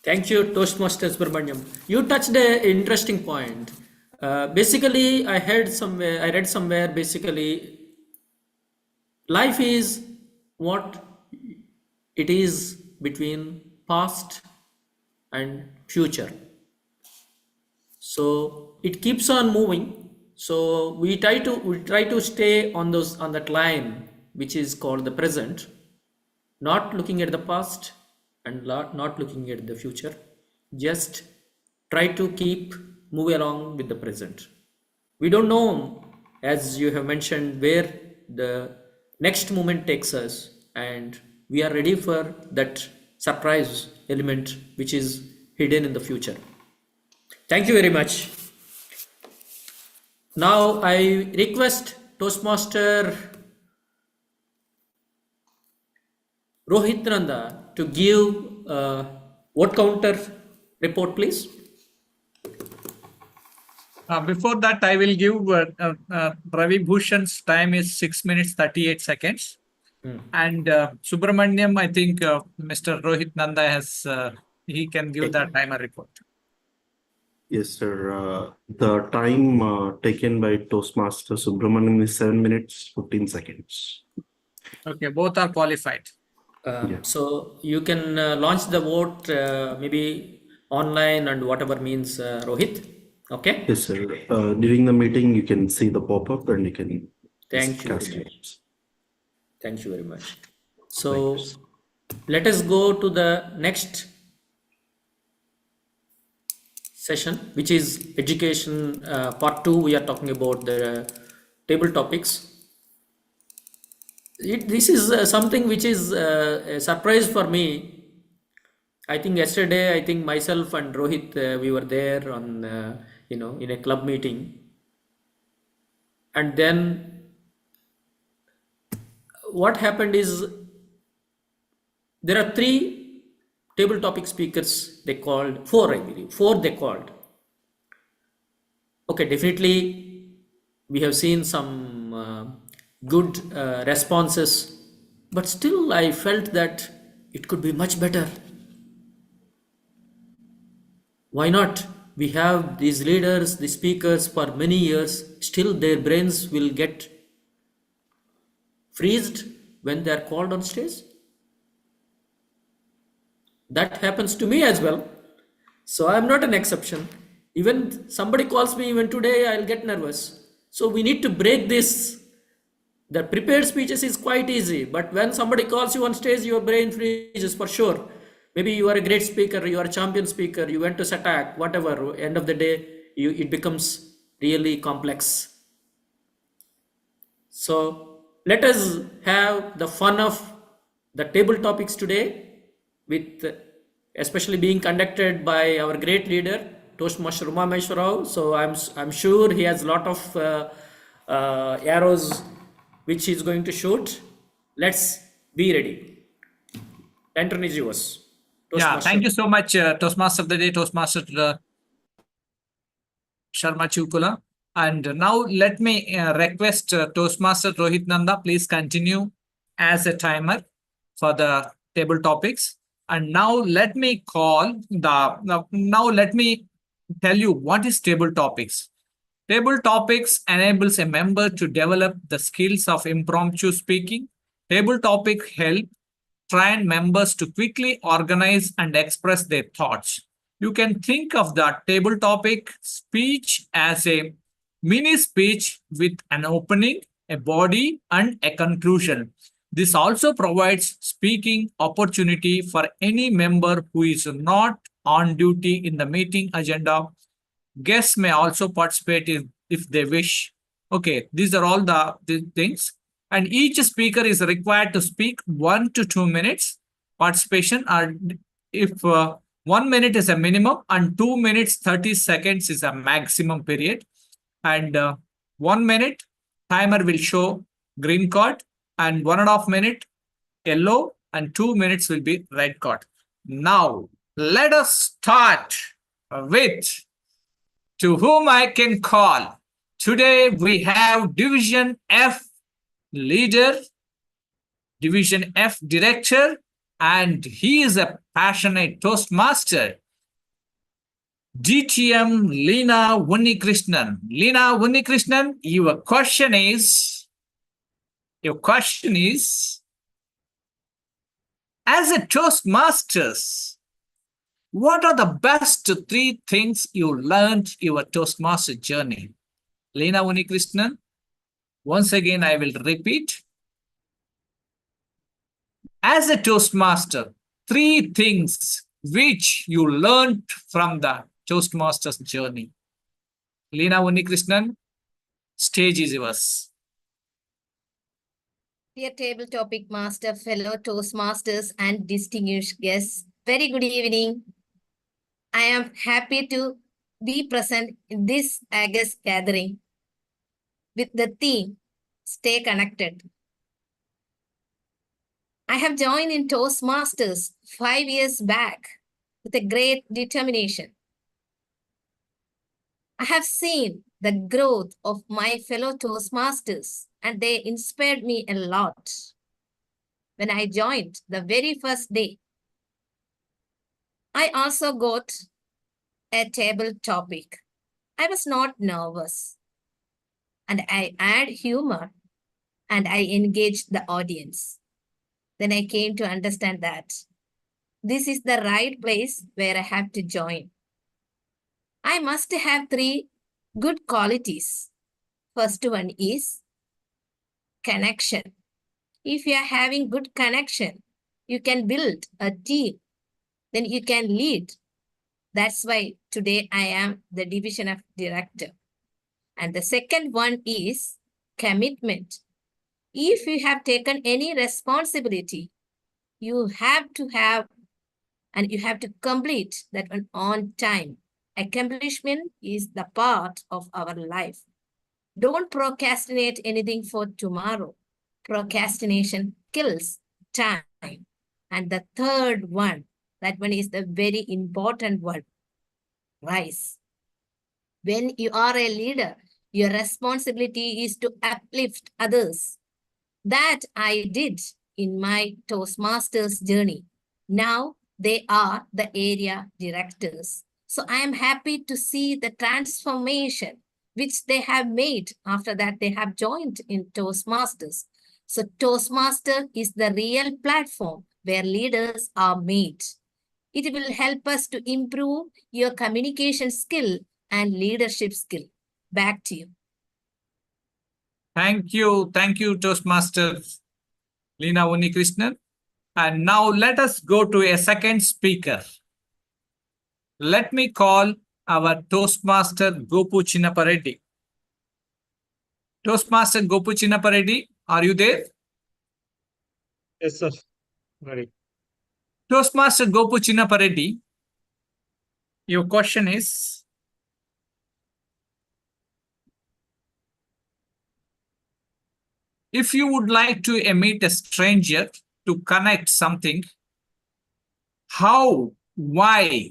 [SPEAKER 2] Thank you, Toastmaster Subramaniam. You touched an interesting point. Basically, I read somewhere, basically, life is what it is between past and future. So it keeps on moving. So we try to stay on that line, which is called the present, not looking at the past and not looking at the future. Just try to keep moving along with the present. We don't know, as you have mentioned, where the next moment takes us, and we are ready for that surprise element which is hidden in the future. Thank you very much. Now I request Toastmaster Rohit Nanda to give vote counter report, please.
[SPEAKER 3] Before that, I will give Ravi Bhushan's time is 6 minutes 38 seconds. And Subramaniam, I think Mr. Rohit Nanda has, he can give the timer report.
[SPEAKER 5] Yes, sir. The time taken by Toastmaster Subramanian is 7 minutes 15 seconds.
[SPEAKER 3] Okay, both are qualified.
[SPEAKER 2] So you can launch the vote maybe online and whatever means, Rohit. Okay.
[SPEAKER 5] Yes, sir. During the meeting, you can see the pop-up and you can
[SPEAKER 2] Thank you
[SPEAKER 5] cast
[SPEAKER 2] very
[SPEAKER 5] your
[SPEAKER 2] much.
[SPEAKER 5] votes.
[SPEAKER 2] Thank you very much. So let us go to the next session, which is education part 2. We are talking about the table topics. This is something which is a surprise for me. I think yesterday, I think myself and Rohit, we were there on, in a club meeting. And then what happened is there are 3 table topic speakers they called, 4 I believe, 4 they called. Okay, definitely we have seen some good responses, but still I felt that it could be much better. Why not? We have these leaders, the speakers for many years, still their brains will get freezed when they are called on stage. That happens to me as well. So I'm not an exception. Even somebody calls me even today, I'll get nervous. So we need to break this. The prepared speeches is quite easy, but when somebody calls you on stage, your brain freezes for sure. Maybe you are a great speaker, you are a champion speaker, you went to SATAC, whatever, end of the day, it becomes really complex. So let us have the fun of the table topics today, with especially being conducted by our great leader, Toastmaster Umameshwar Rao. So I'm sure he has a lot of arrows which he's going to shoot. Let's be ready. Turn is yours.
[SPEAKER 3] Yeah, thank you so much, Toastmaster of the Day, Toastmaster Sharma Chukula. And now let me request Toastmaster Rohit Nanda, please continue as a timer for the table topics. And now let me now let me tell you what is table topics. Table topics enables a member to develop the skills of impromptu speaking, Table topic help train members to quickly organize and express their thoughts. You can think of the table topic speech as a mini speech with an opening, a body, and a conclusion. This also provides speaking opportunity for any member who is not on duty in the meeting agenda. Guests may also participate if they wish. Okay, these are all the things. And each speaker is required to speak 1 to 2 minutes. Participation are if 1 minute is a minimum and 2 minutes 30 seconds is a maximum period. And 1 minute timer will show green card, and 1.5 minute yellow, and 2 minutes will be red card. Now let us start with to whom I can call. Today we have Division F leader, Division F director, and he is a passionate Toastmaster. DTM Leena Unnikrishnan. Leena Unnikrishnan, your question is, as a Toastmasters, what are the best 3 things you learned your Toastmaster journey? Leena Unnikrishnan, once again I will repeat. As a Toastmaster, 3 things which you learned from the Toastmasters journey. Leena Unnikrishnan, stage is yours.
[SPEAKER 10] Dear table topic master, fellow Toastmasters and distinguished guests, very good evening. I am happy to be present in this August gathering with the theme, Stay Connected. I have joined in Toastmasters 5 years back with a great determination. I have seen the growth of my fellow Toastmasters and they inspired me a lot. When I joined the very first day, I also got a table topic. I was not nervous and I add humor and I engaged the audience. Then I came to understand that this is the right place where I have to join. I must have 3 good qualities. First one is connection. If you are having good connection, you can build a team, then you can lead. That's why today I am the division of director. And the second one is commitment. If you have taken any responsibility, you have to have and you have to complete that one on time. Accomplishment is the part of our life. Don't procrastinate anything for tomorrow. Procrastination kills time. And the third one, that one is the very important one, rise. When you are a leader, your responsibility is to uplift others. That I did in my Toastmasters journey. Now they are the area directors. So I am happy to see the transformation which they have made after that they have joined in Toastmasters. So Toastmaster is the real platform where leaders are made. It will help us to improve your communication skill and leadership skill. Back to you.
[SPEAKER 3] Thank you, Toastmaster Leena Unnikrishnan. And now let us go to a second speaker. Let me call our Toastmaster Gopu Chinnapareddy. Toastmaster Gopu Chinnapareddy, are you there?
[SPEAKER 8] Yes, sir. Ready.
[SPEAKER 3] Toastmaster Gopu Chinnapareddy, your question is, if you would like to meet a stranger to connect something, how, why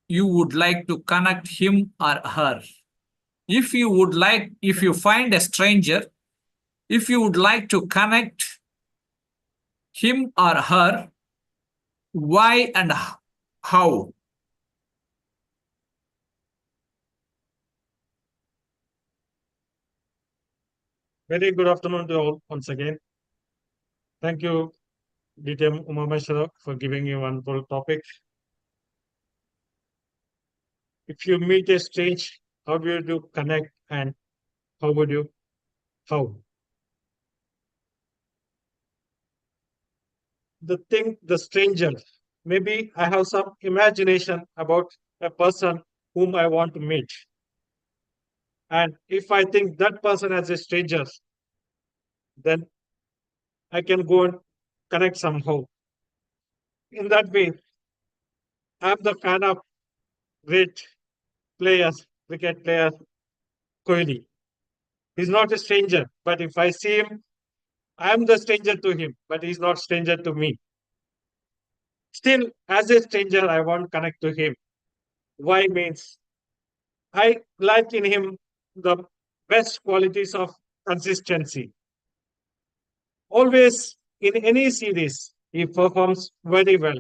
[SPEAKER 3] you would like to connect him or her? If you find a stranger, if you would like to connect him or her, why and how?
[SPEAKER 8] Very good afternoon to all once again. Thank you, DTM Umameshwara, for giving me one wonderful topic. If you meet a strange, how would you connect and how would you, how? The stranger, maybe I have some imagination about a person whom I want to meet. And if I think that person as a stranger, then I can go and connect somehow. In that way, I'm the fan of great players, cricket player Kohli. He's not a stranger, but if I see him, I am the stranger to him, but he's not stranger to me. Still, as a stranger, I want to connect to him. Why means I like in him the best qualities of consistency. Always in any series, he performs very well.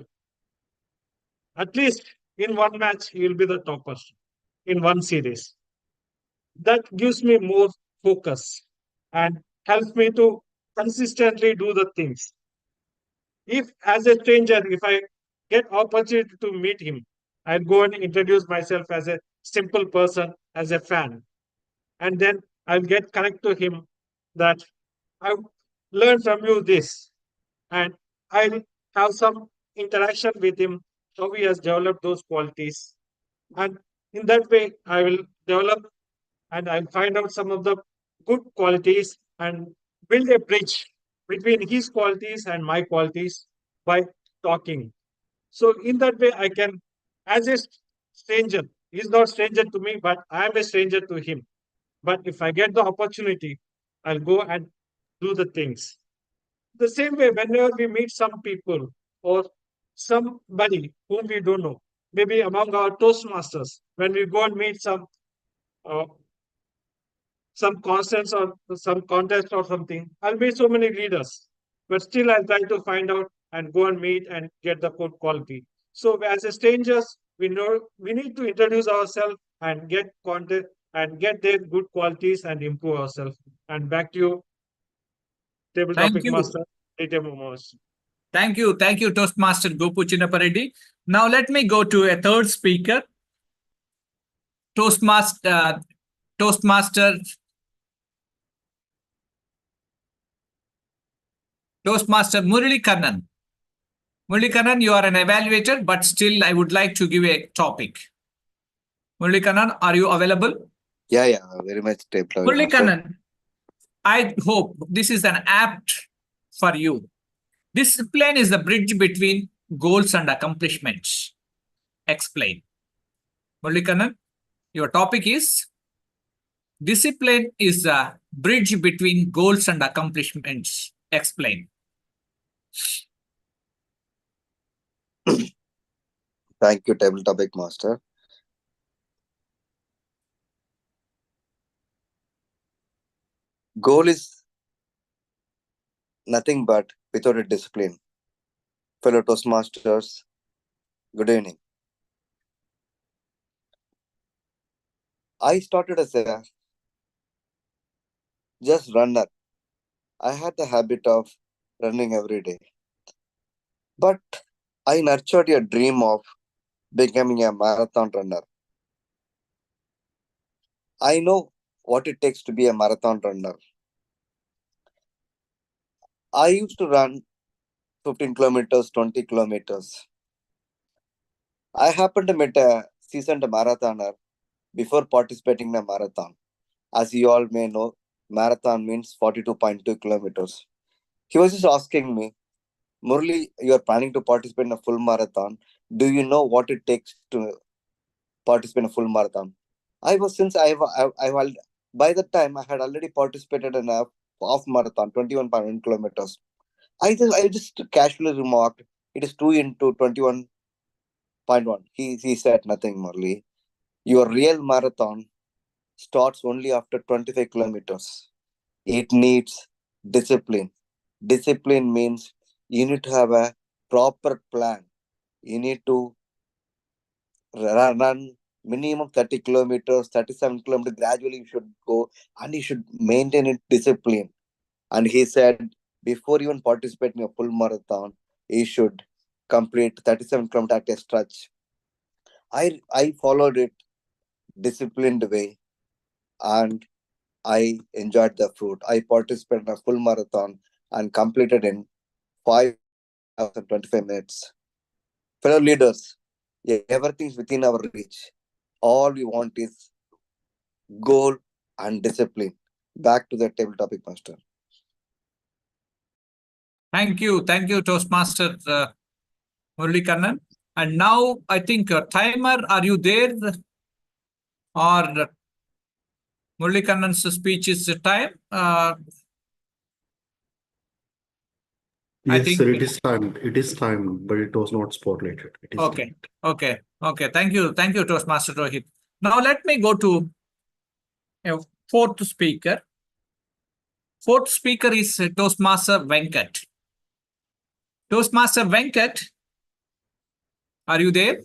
[SPEAKER 8] At least in one match, he will be the topper in one series. That gives me more focus and helps me to consistently do the things. If as a stranger, if I get opportunity to meet him, I'll go and introduce myself as a simple person, as a fan, and then I'll get connect to him that I've learned from you this, and I'll have some interaction with him, how he has developed those qualities, and in that way I will develop and I'll find out some of the good qualities and build a bridge between his qualities and my qualities by talking. So in that way, I can, as a stranger, he's not stranger to me, but I am a stranger to him. But if I get the opportunity, I'll go and do the things. The same way, whenever we meet some people or somebody whom we don't know, maybe among our Toastmasters, when we go and meet uh, some constants or some contest or something, I'll meet so many leaders, but still I'll try to find out and go and meet and get the good quality. So as a strangers, we know we need to introduce ourselves and get content and get their good qualities and improve ourselves. And back to you, table
[SPEAKER 3] Thank
[SPEAKER 8] topic
[SPEAKER 3] you.
[SPEAKER 8] master, ATM master.
[SPEAKER 3] Thank you. Thank you, Toastmaster Gopu Chinnapareddy. Now let me go to a third speaker, Toastmaster Murali Kannan. Murali Kannan, you are an evaluator, but still I would like to give a topic. Murali Kannan, are you available?
[SPEAKER 6] Yeah, very much table topic
[SPEAKER 3] Murali
[SPEAKER 6] master.
[SPEAKER 3] Kannan, I hope this is an apt for you. Discipline is the bridge between goals and accomplishments. Explain. Murali Kannan, your topic is discipline is the bridge between goals and accomplishments. Explain.
[SPEAKER 6] Thank you, table topic master. Goal is nothing but without a discipline. Fellow Toastmasters, good evening. I started as a just runner. I had the habit of running every day. But I nurtured a dream of becoming a marathon runner. I know what it takes to be a marathon runner. I used to run 15 kilometers, 20 kilometers. I happened to meet a seasoned marathoner before participating in a marathon. As you all may know, marathon means 42.2 kilometers. He was just asking me, Murli, you are planning to participate in a full marathon. Do you know what it takes to participate in a full marathon? By that time I had already participated in a half marathon, 21.1 kilometers. I just casually remarked, it is 2 into 21.1. He said nothing, Murli. Your real marathon starts only after 25 kilometers. It needs discipline. Discipline means you need to have a proper plan. You need to run minimum 30 kilometers, 37 kilometers. Gradually, you should go and you should maintain it discipline. And he said, before even participating in a full marathon, he should complete 37 kilometer at a stretch. I followed it disciplined way, and I enjoyed the fruit. I participated in a full marathon and completed in 5 hours and 25 minutes. Fellow leaders, everything's within our reach. All we want is goal and discipline. Back to the table topic, Master.
[SPEAKER 3] Thank you, Toastmaster Murali Kannan. And now I think timer, are you there? Or Murali Kannan's speech is time? I
[SPEAKER 5] Yes,
[SPEAKER 3] think
[SPEAKER 5] sir, it is time. It is time, but it was not spotlighted. It is
[SPEAKER 3] okay,
[SPEAKER 5] time.
[SPEAKER 3] okay. Thank you, Toastmaster Rohit. Now let me go to a fourth speaker. Fourth speaker is Toastmaster Venkat. Toastmaster Venkat, are you there?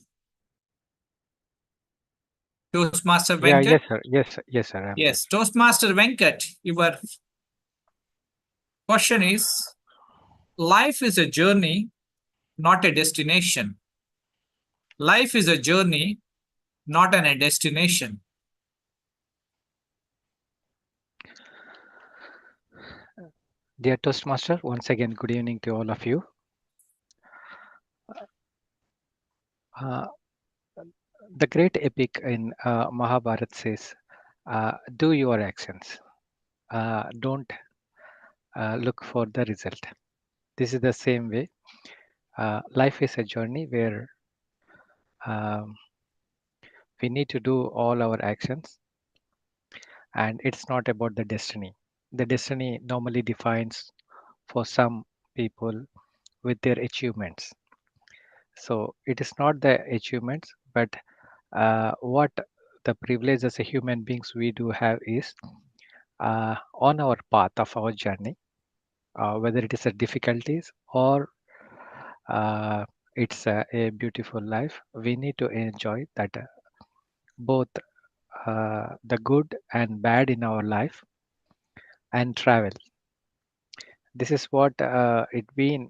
[SPEAKER 3] Toastmaster
[SPEAKER 7] Yeah,
[SPEAKER 3] Venkat?
[SPEAKER 7] yes, sir. Yes, sir. I'm
[SPEAKER 3] Yes, Toastmaster Venkat, your question is, life is a journey, not a destination. Life is a journey, not a destination.
[SPEAKER 7] there. Dear Toastmaster, once again, good evening to all of you. Uh, the great epic in Mahabharata says, do your actions. Don't look for the result. This is the same way. Life is a journey where um, we need to do all our actions, and it's not about the destiny. The destiny normally defines for some people with their achievements. So it is not the achievements, but what the privilege as a human beings we do have is on our path of our journey, whether it is a difficulties or it's a beautiful life, we need to enjoy that both the good and bad in our life and travel. This is what it been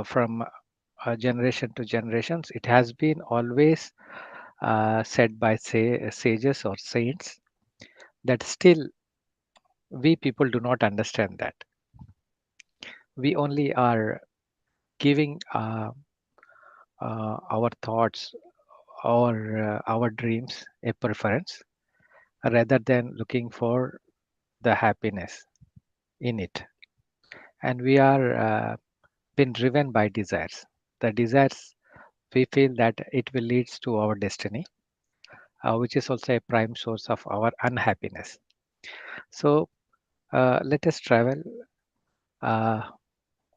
[SPEAKER 7] from generation to generations. It has been always said by sages or saints that still we people do not understand that. We only are giving our thoughts or our dreams a preference rather than looking for the happiness in it. And we are been driven by desires. The desires, we feel that it will lead to our destiny, which is also a prime source of our unhappiness. So let us travel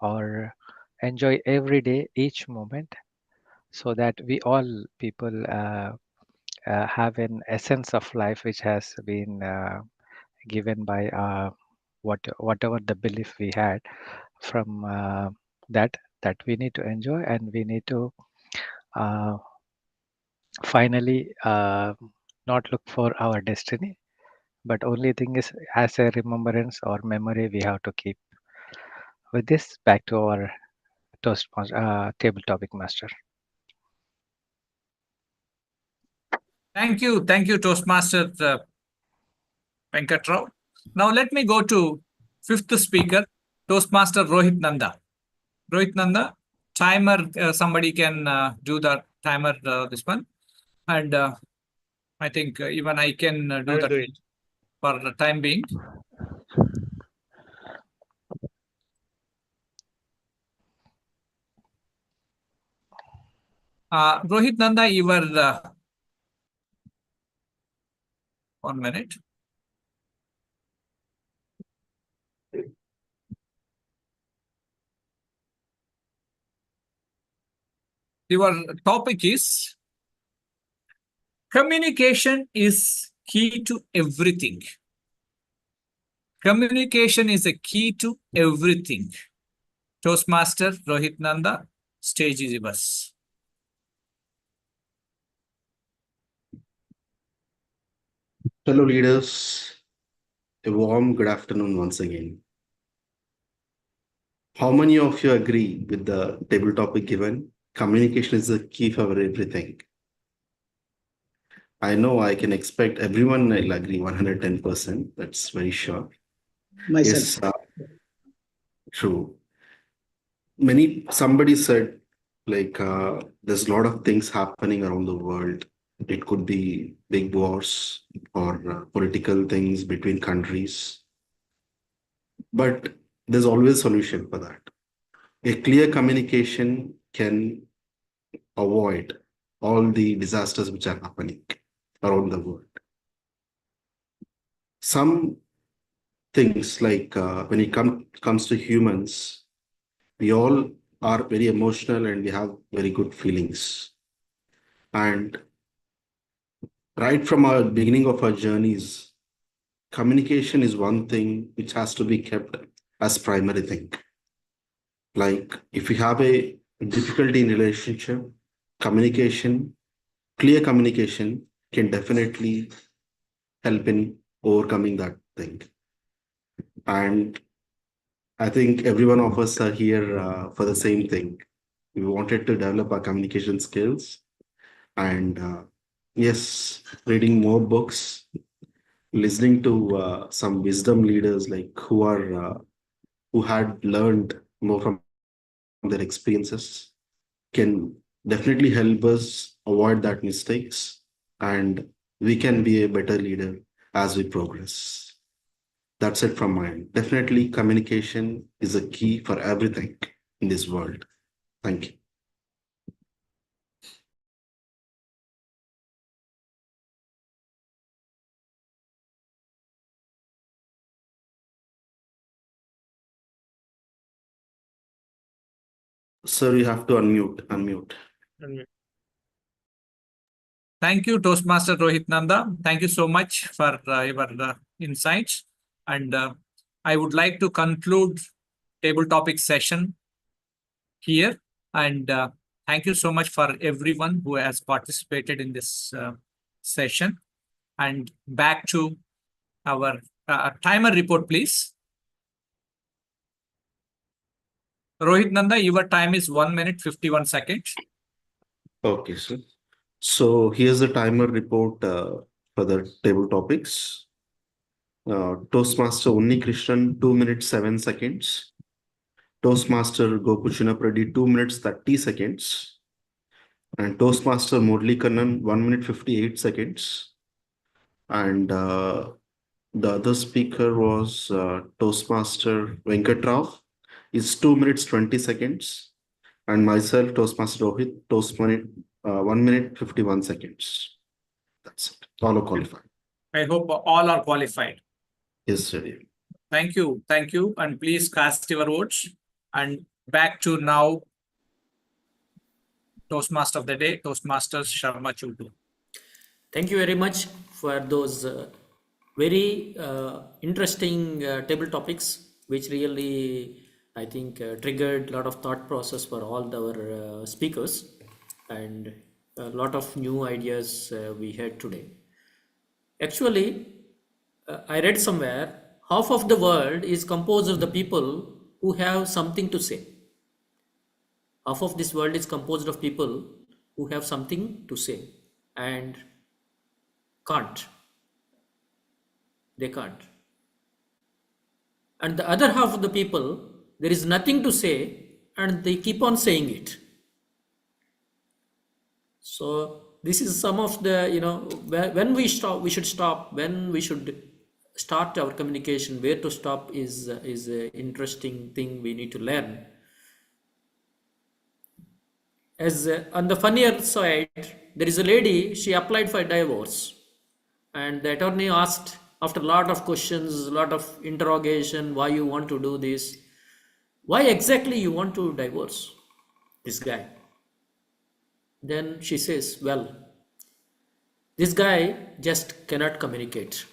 [SPEAKER 7] or enjoy every day, each moment, so that we all people have an essence of life which has been given by whatever the belief we had from that we need to enjoy, and we need to uh, finally not look for our destiny, but only thing is as a remembrance or memory we have to keep. With this, back to our table topic master.
[SPEAKER 3] Thank you, Toastmaster Venkat Rao. Now let me go to fifth speaker, Toastmaster Rohit Nanda. Rohit Nanda, timer, somebody can do the timer, this one. And I think even I can do
[SPEAKER 8] I will
[SPEAKER 3] that
[SPEAKER 8] do it.
[SPEAKER 3] for the time being. Rohit Nanda, you were 1 minute. Your topic is communication is key to everything. Communication is a key to everything. Toastmaster Rohit Nanda, stage is yours.
[SPEAKER 5] Fellow leaders, A warm good afternoon once again. How many of you agree with the table topic given? Communication is the key for everything. I know I can expect everyone will agree 110%. That's very sure.
[SPEAKER 9] Myself.
[SPEAKER 5] Yes, true. Somebody said there's a lot of things happening around the world. It could be big wars or political things between countries, but there's always a solution for that. A clear communication can avoid all the disasters which are happening around the world. Some things when it comes to humans, we all are very emotional and we have very good feelings. And right from our beginning of our journeys, communication is one thing which has to be kept as primary thing. Like if you have a difficulty in relationship, clear communication can definitely help in overcoming that thing. And I think every one of us are here for the same thing. We wanted to develop our communication skills, and yes, reading more books, listening to some wisdom leaders like who had learned more from their experiences can definitely help us avoid that mistakes, and we can be a better leader as we progress. That's it from my end. Definitely, communication is a key for everything in this world. Thank you. Sir, you have to unmute.
[SPEAKER 3] Thank you, Toastmaster Rohit Nanda. Thank you so much for your insights. And I would like to conclude table topic session here. And thank you so much for everyone who has participated in this session. And back to our timer report, please. Rohit Nanda, your time is 1 minute 51 seconds.
[SPEAKER 5] Okay, sir. So here's the timer report for the table topics. Toastmaster Unni Krishnan, 2 minutes 7 seconds. Toastmaster Gopuchuna Pradi, 2 minutes 30 seconds. And Toastmaster Murli Kannan, 1 minute 58 seconds. And the other speaker was Toastmaster Venkatrao, is 2 minutes 20 seconds. And myself, Toastmaster Rohit, 1 minute 51 seconds. That's it. All are qualified.
[SPEAKER 3] I hope all are qualified.
[SPEAKER 5] Yes, sir.
[SPEAKER 3] Thank you. Thank you. And please cast your votes. And back to now, Toastmaster of the day, Toastmaster Sharma Chutu.
[SPEAKER 2] Thank you very much for those very interesting table topics, which really, I think, triggered a lot of thought process for all our speakers, and a lot of new ideas we had today. Actually, I read somewhere, half of the world is composed of the people who have something to say. Half of this world is composed of people who have something to say and can't. They can't. And the other half of the people, there is nothing to say and they keep on saying it. So this is some of the, when we stop, we should stop, when we should start our communication, where to stop is an interesting thing we need to learn. As on the funnier side, there is a lady, she applied for divorce, and the attorney asked, after a lot of questions, a lot of interrogation, why you want to do this, why exactly you want to divorce this guy. Then she says, well, this guy just cannot communicate.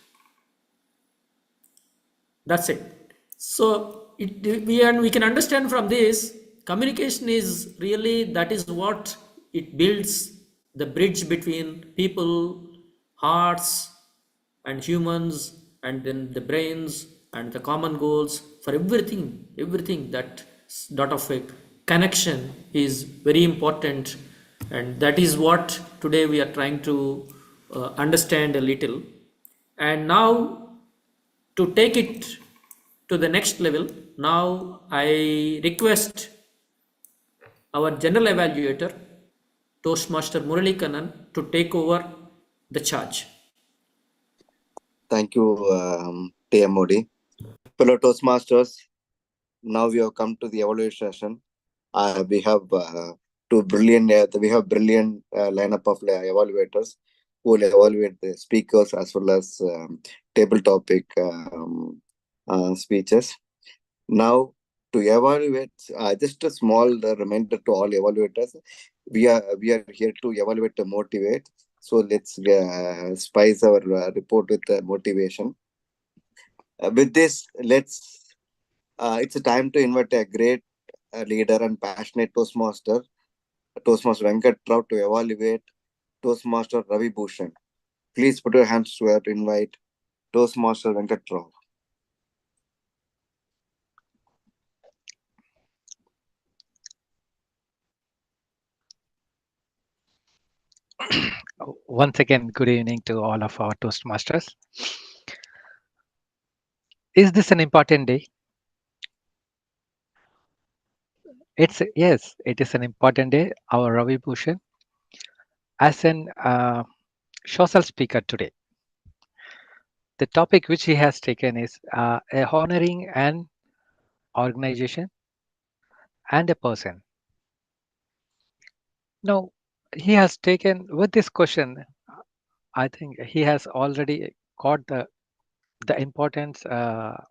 [SPEAKER 2] That's it. So we can understand from this, communication is really, that is what it builds the bridge between people, hearts and humans and then the brains and the common goals for everything that dot of a connection is very important, and that is what today we are trying to understand a little. And now to take it to the next level, now I request our general evaluator, Toastmaster Murali Kannan, to take over the charge.
[SPEAKER 6] Thank you, TMOD. Fellow Toastmasters, now we have come to the evaluation session. We have brilliant lineup of evaluators who will evaluate the speakers as well as table topic speeches. Now, to evaluate, just a small reminder to all evaluators, we are here to evaluate and motivate. So let's spice our report with motivation. With this, it's a time to invite a great leader and passionate Toastmaster Venkat Rao, to evaluate Toastmaster Ravi Bhushan. Please put your hands together to invite Toastmaster Venkat Rao.
[SPEAKER 7] Once again, good evening to all of our Toastmasters. Is this an important day? Yes, it is an important day. Our Ravi Bhushan, as an social speaker today, the topic which he has taken is honoring an organization and a person. Now, he has taken with this question, I think he has already got the importance,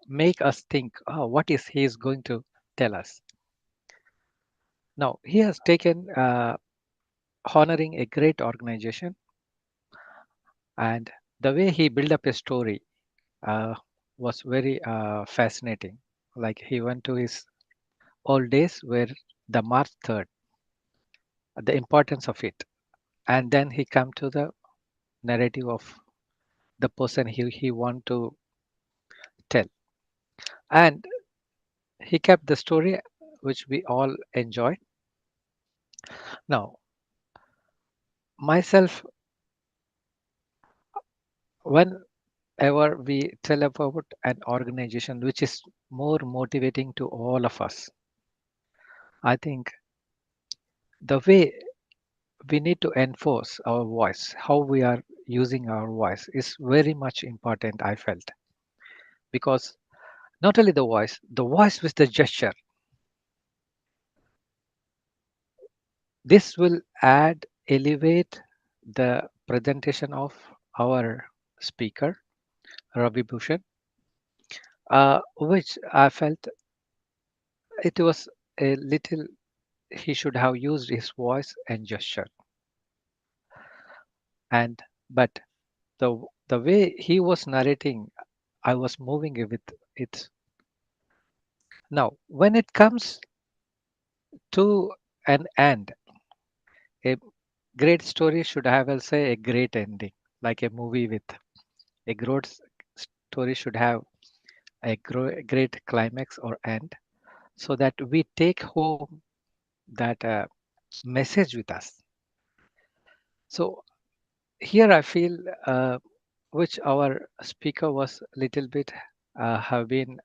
[SPEAKER 7] make us think, oh, what is he is going to tell us. Now, he has taken honoring a great organization, and the way he built up a story was very fascinating. Like he went to his old days where the March 3rd, the importance of it, and then he come to the narrative of the person he want to tell, and he kept the story which we all enjoyed. Now, myself, whenever we tell about an organization which is more motivating to all of us, I think the way we need to enforce our voice, how we are using our voice, is very much important, I felt. Because not only the voice with the gesture, this will elevate the presentation of our speaker, Ravi Bhushan, which I felt it was a little, he should have used his voice and gesture. But the way he was narrating, I was moving with it. Now, when it comes to an end, a great story should have, I'll say, a great ending, like a movie with a great story should have a great climax or end, so that we take home that message with us. So here I feel which our speaker was a little bit have been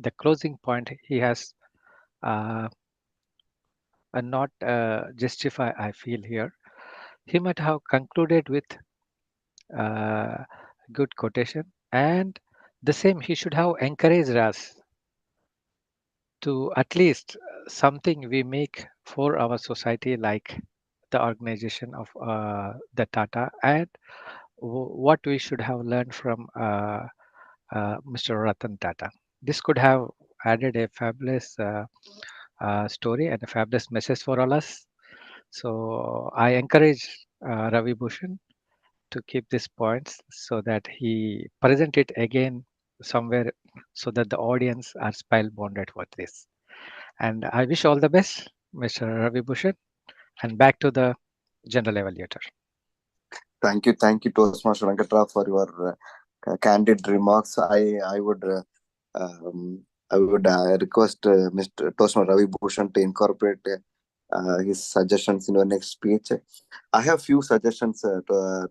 [SPEAKER 7] the closing point he has not justify, I feel here. He might have concluded with good quotation, and the same he should have encouraged us to at least something we make for our society, like the organization of the Tata, and what we should have learned from Mr. Ratan Tata. This could have added a fabulous story and a fabulous message for all us. So I encourage Ravi Bhushan to keep these points so that he present it again somewhere, so that the audience are spellbounded for this. And I wish all the best, Mr. Ravi Bhushan, and back to the general evaluator.
[SPEAKER 6] Thank you, Toastmaster Venkat Rao, for your candid remarks. I would request Mr. Toshma Ravi Bhushan to incorporate his suggestions in your next speech. I have few suggestions to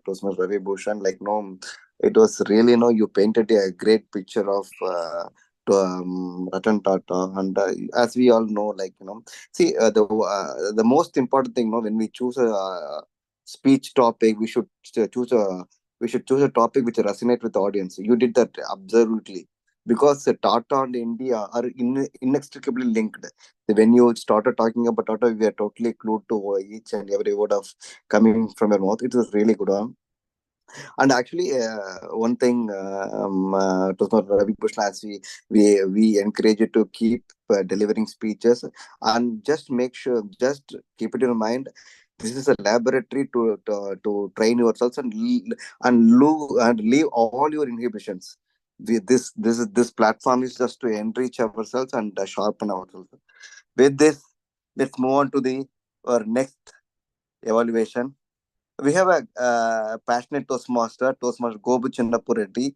[SPEAKER 6] Toshma Ravi Bhushan. Like, no, it was really, no, you painted a great picture of Ratan Tata, and as we all know, like, see, the most important thing, when we choose a speech topic, we should choose a topic which resonate with the audience. You did that absolutely, because Tata and India are inextricably linked. When you started talking about Tata, we are totally glued to each and every word of coming from your mouth. It was really good one. And actually, one thing, to Ravi Krishna, as we encourage you to keep delivering speeches, and just make sure, just keep it in mind. This is a laboratory to train yourselves and leave all your inhibitions. This platform is just to enrich ourselves and sharpen ourselves. With this, let's move on to the our next evaluation. We have a passionate Toastmaster Gobu Chinnapureddy.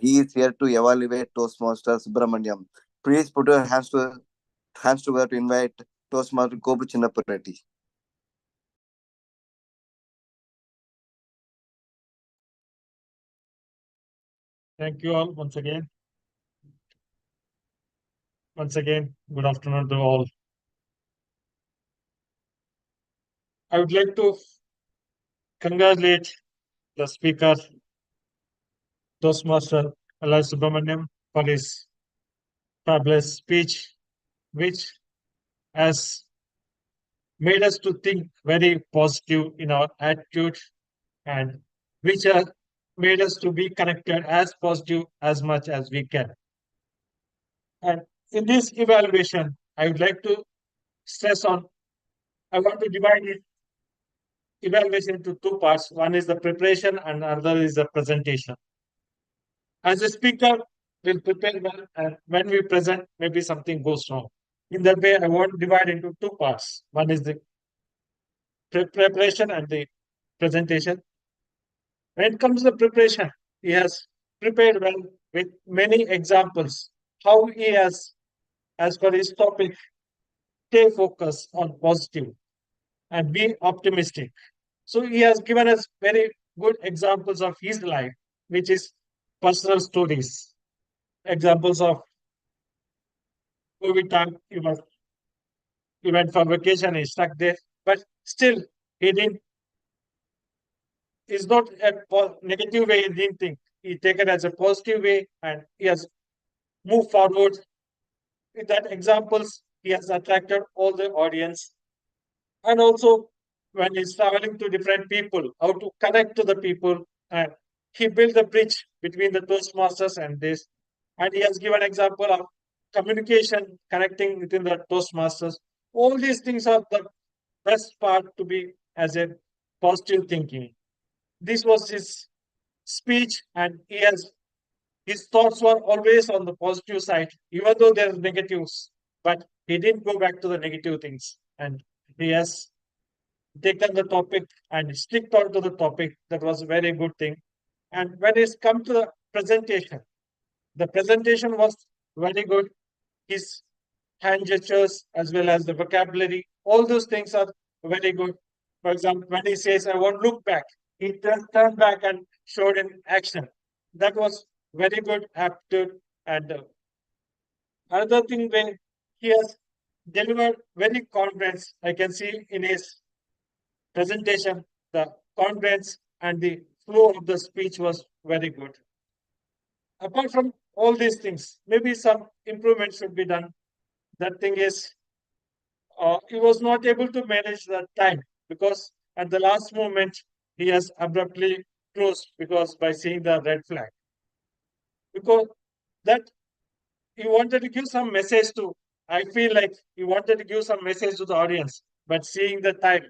[SPEAKER 6] He is here to evaluate Toastmaster Subramaniam. Please put your hands together to invite Toastmaster Gobu Chinnapureddy.
[SPEAKER 8] Thank you all once again. Once again, good afternoon to all. I would like to congratulate the speaker, Toastmaster Alai Subramaniam, for his fabulous speech, which has made us to think very positive in our attitude, and which has made us to be connected as positive as much as we can. And in this evaluation, I would like to stress on, I want to divide it evaluation into two parts. One is the preparation and another is the presentation. As a speaker, we'll prepare well, and when we present, maybe something goes wrong. In that way, I want to divide into two parts. One is the preparation and the presentation. When it comes to the preparation, he has prepared well with many examples. How he has, as per his topic, stay focused on positive and be optimistic. So he has given us very good examples of his life, which is personal stories, examples of COVID time. He went for vacation, he stuck there, but still he didn't. It's not a negative way. He didn't think. He take it as a positive way, and he has moved forward. With that examples, he has attracted all the audience, and also when he's traveling to different people, how to connect to the people, and he built a bridge between the Toastmasters and this, and he has given example of communication, connecting within the Toastmasters. All these things are the best part to be as a positive thinking. This was his speech, and his thoughts were always on the positive side, even though there are negatives. But he didn't go back to the negative things, and he has taken the topic and stick on to the topic. That was a very good thing. And when it's come to the presentation was very good. His hand gestures as well as the vocabulary, all those things are very good. For example, when he says, I won't look back, he turned back and showed in action. That was very good aptitude. And another thing, when he has delivered very confidence, I can see in his presentation, the confidence and the flow of the speech was very good. Apart from all these things, maybe some improvement should be done. That thing is, he was not able to manage the time, because at the last moment he has abruptly closed because by seeing the red flag. Because that he wanted to give some message to, I feel like he wanted to give some message to the audience, but seeing the time,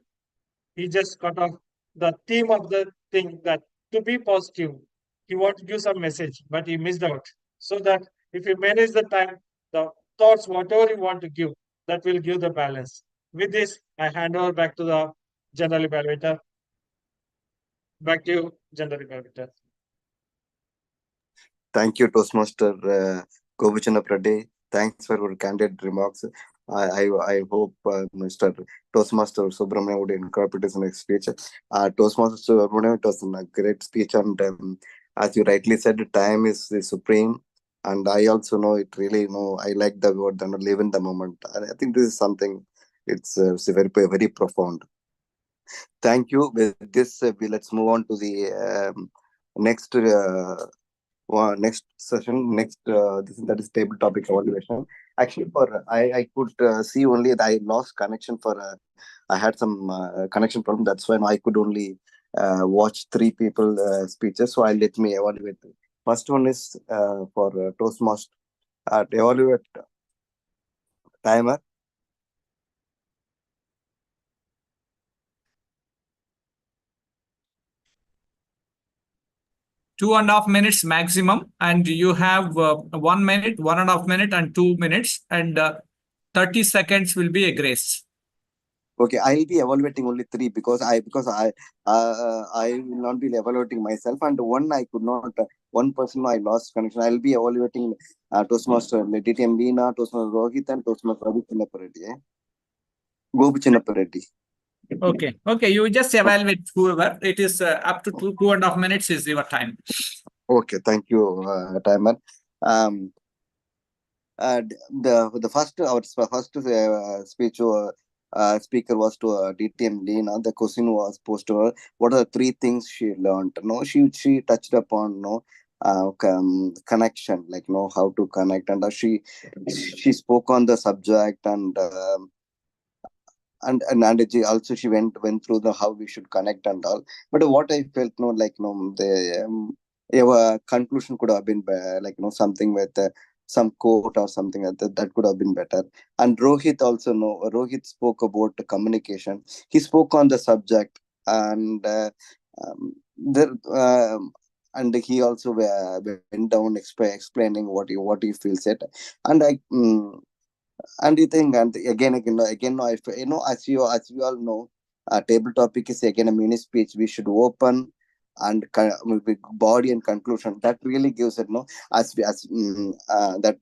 [SPEAKER 8] he just cut off the theme of the thing, that to be positive. He wanted to give some message, but he missed out. So that if you manage the time, the thoughts, whatever you want to give, that will give the balance. With this, I hand over back to the general evaluator. Back to you, general evaluator.
[SPEAKER 6] Thank you, Toastmaster Govichanna Pradhe. Thanks for your candid remarks. I hope Mr. Toastmaster Subramanian would incorporate this in his speech. Toastmaster Subramanian, it was a great speech, and as you rightly said, time is supreme. And I also know it really, I like the word and live in the moment. And I think this is something, it's very, very profound. Thank you. With this, let's move on to the next next session. Next, that is table topic evaluation. Actually, for I could see only that I lost connection for I had some connection problem. That's why I could only watch three people speeches. So I let me evaluate. First one is for Toastmaster. Evaluate timer.
[SPEAKER 3] 2.5 minutes maximum, and you have 1 minute, 1.5 minute, and 2 minutes, and 30 seconds will be a grace.
[SPEAKER 6] Okay, I'll be evaluating only three because I will not be evaluating myself, and one I could not one person I lost connection. I'll be evaluating Toastmaster TTMC, Toastmaster Rohit, and Toastmaster Ravi Chinnapareddy. Gopi Chinnapareddy.
[SPEAKER 3] Okay. You just evaluate whoever. It is up to 2.5 minutes is your time.
[SPEAKER 6] Okay, thank you, timer. The first our first speech speaker was to DTM Lena. The question was posed to her. What are the three things she learned? No, she touched upon connection, like how to connect, and she spoke on the subject, and she went through the how we should connect and all. But what I felt, the conclusion could have been something with some quote or something like that could have been better. And Rohit also, Rohit spoke about the communication. He spoke on the subject, and there and he also went down explaining what he feels it. And and you think, and again, if as you all know, table topic is again a mini speech. We should open and with body and conclusion. That really gives it,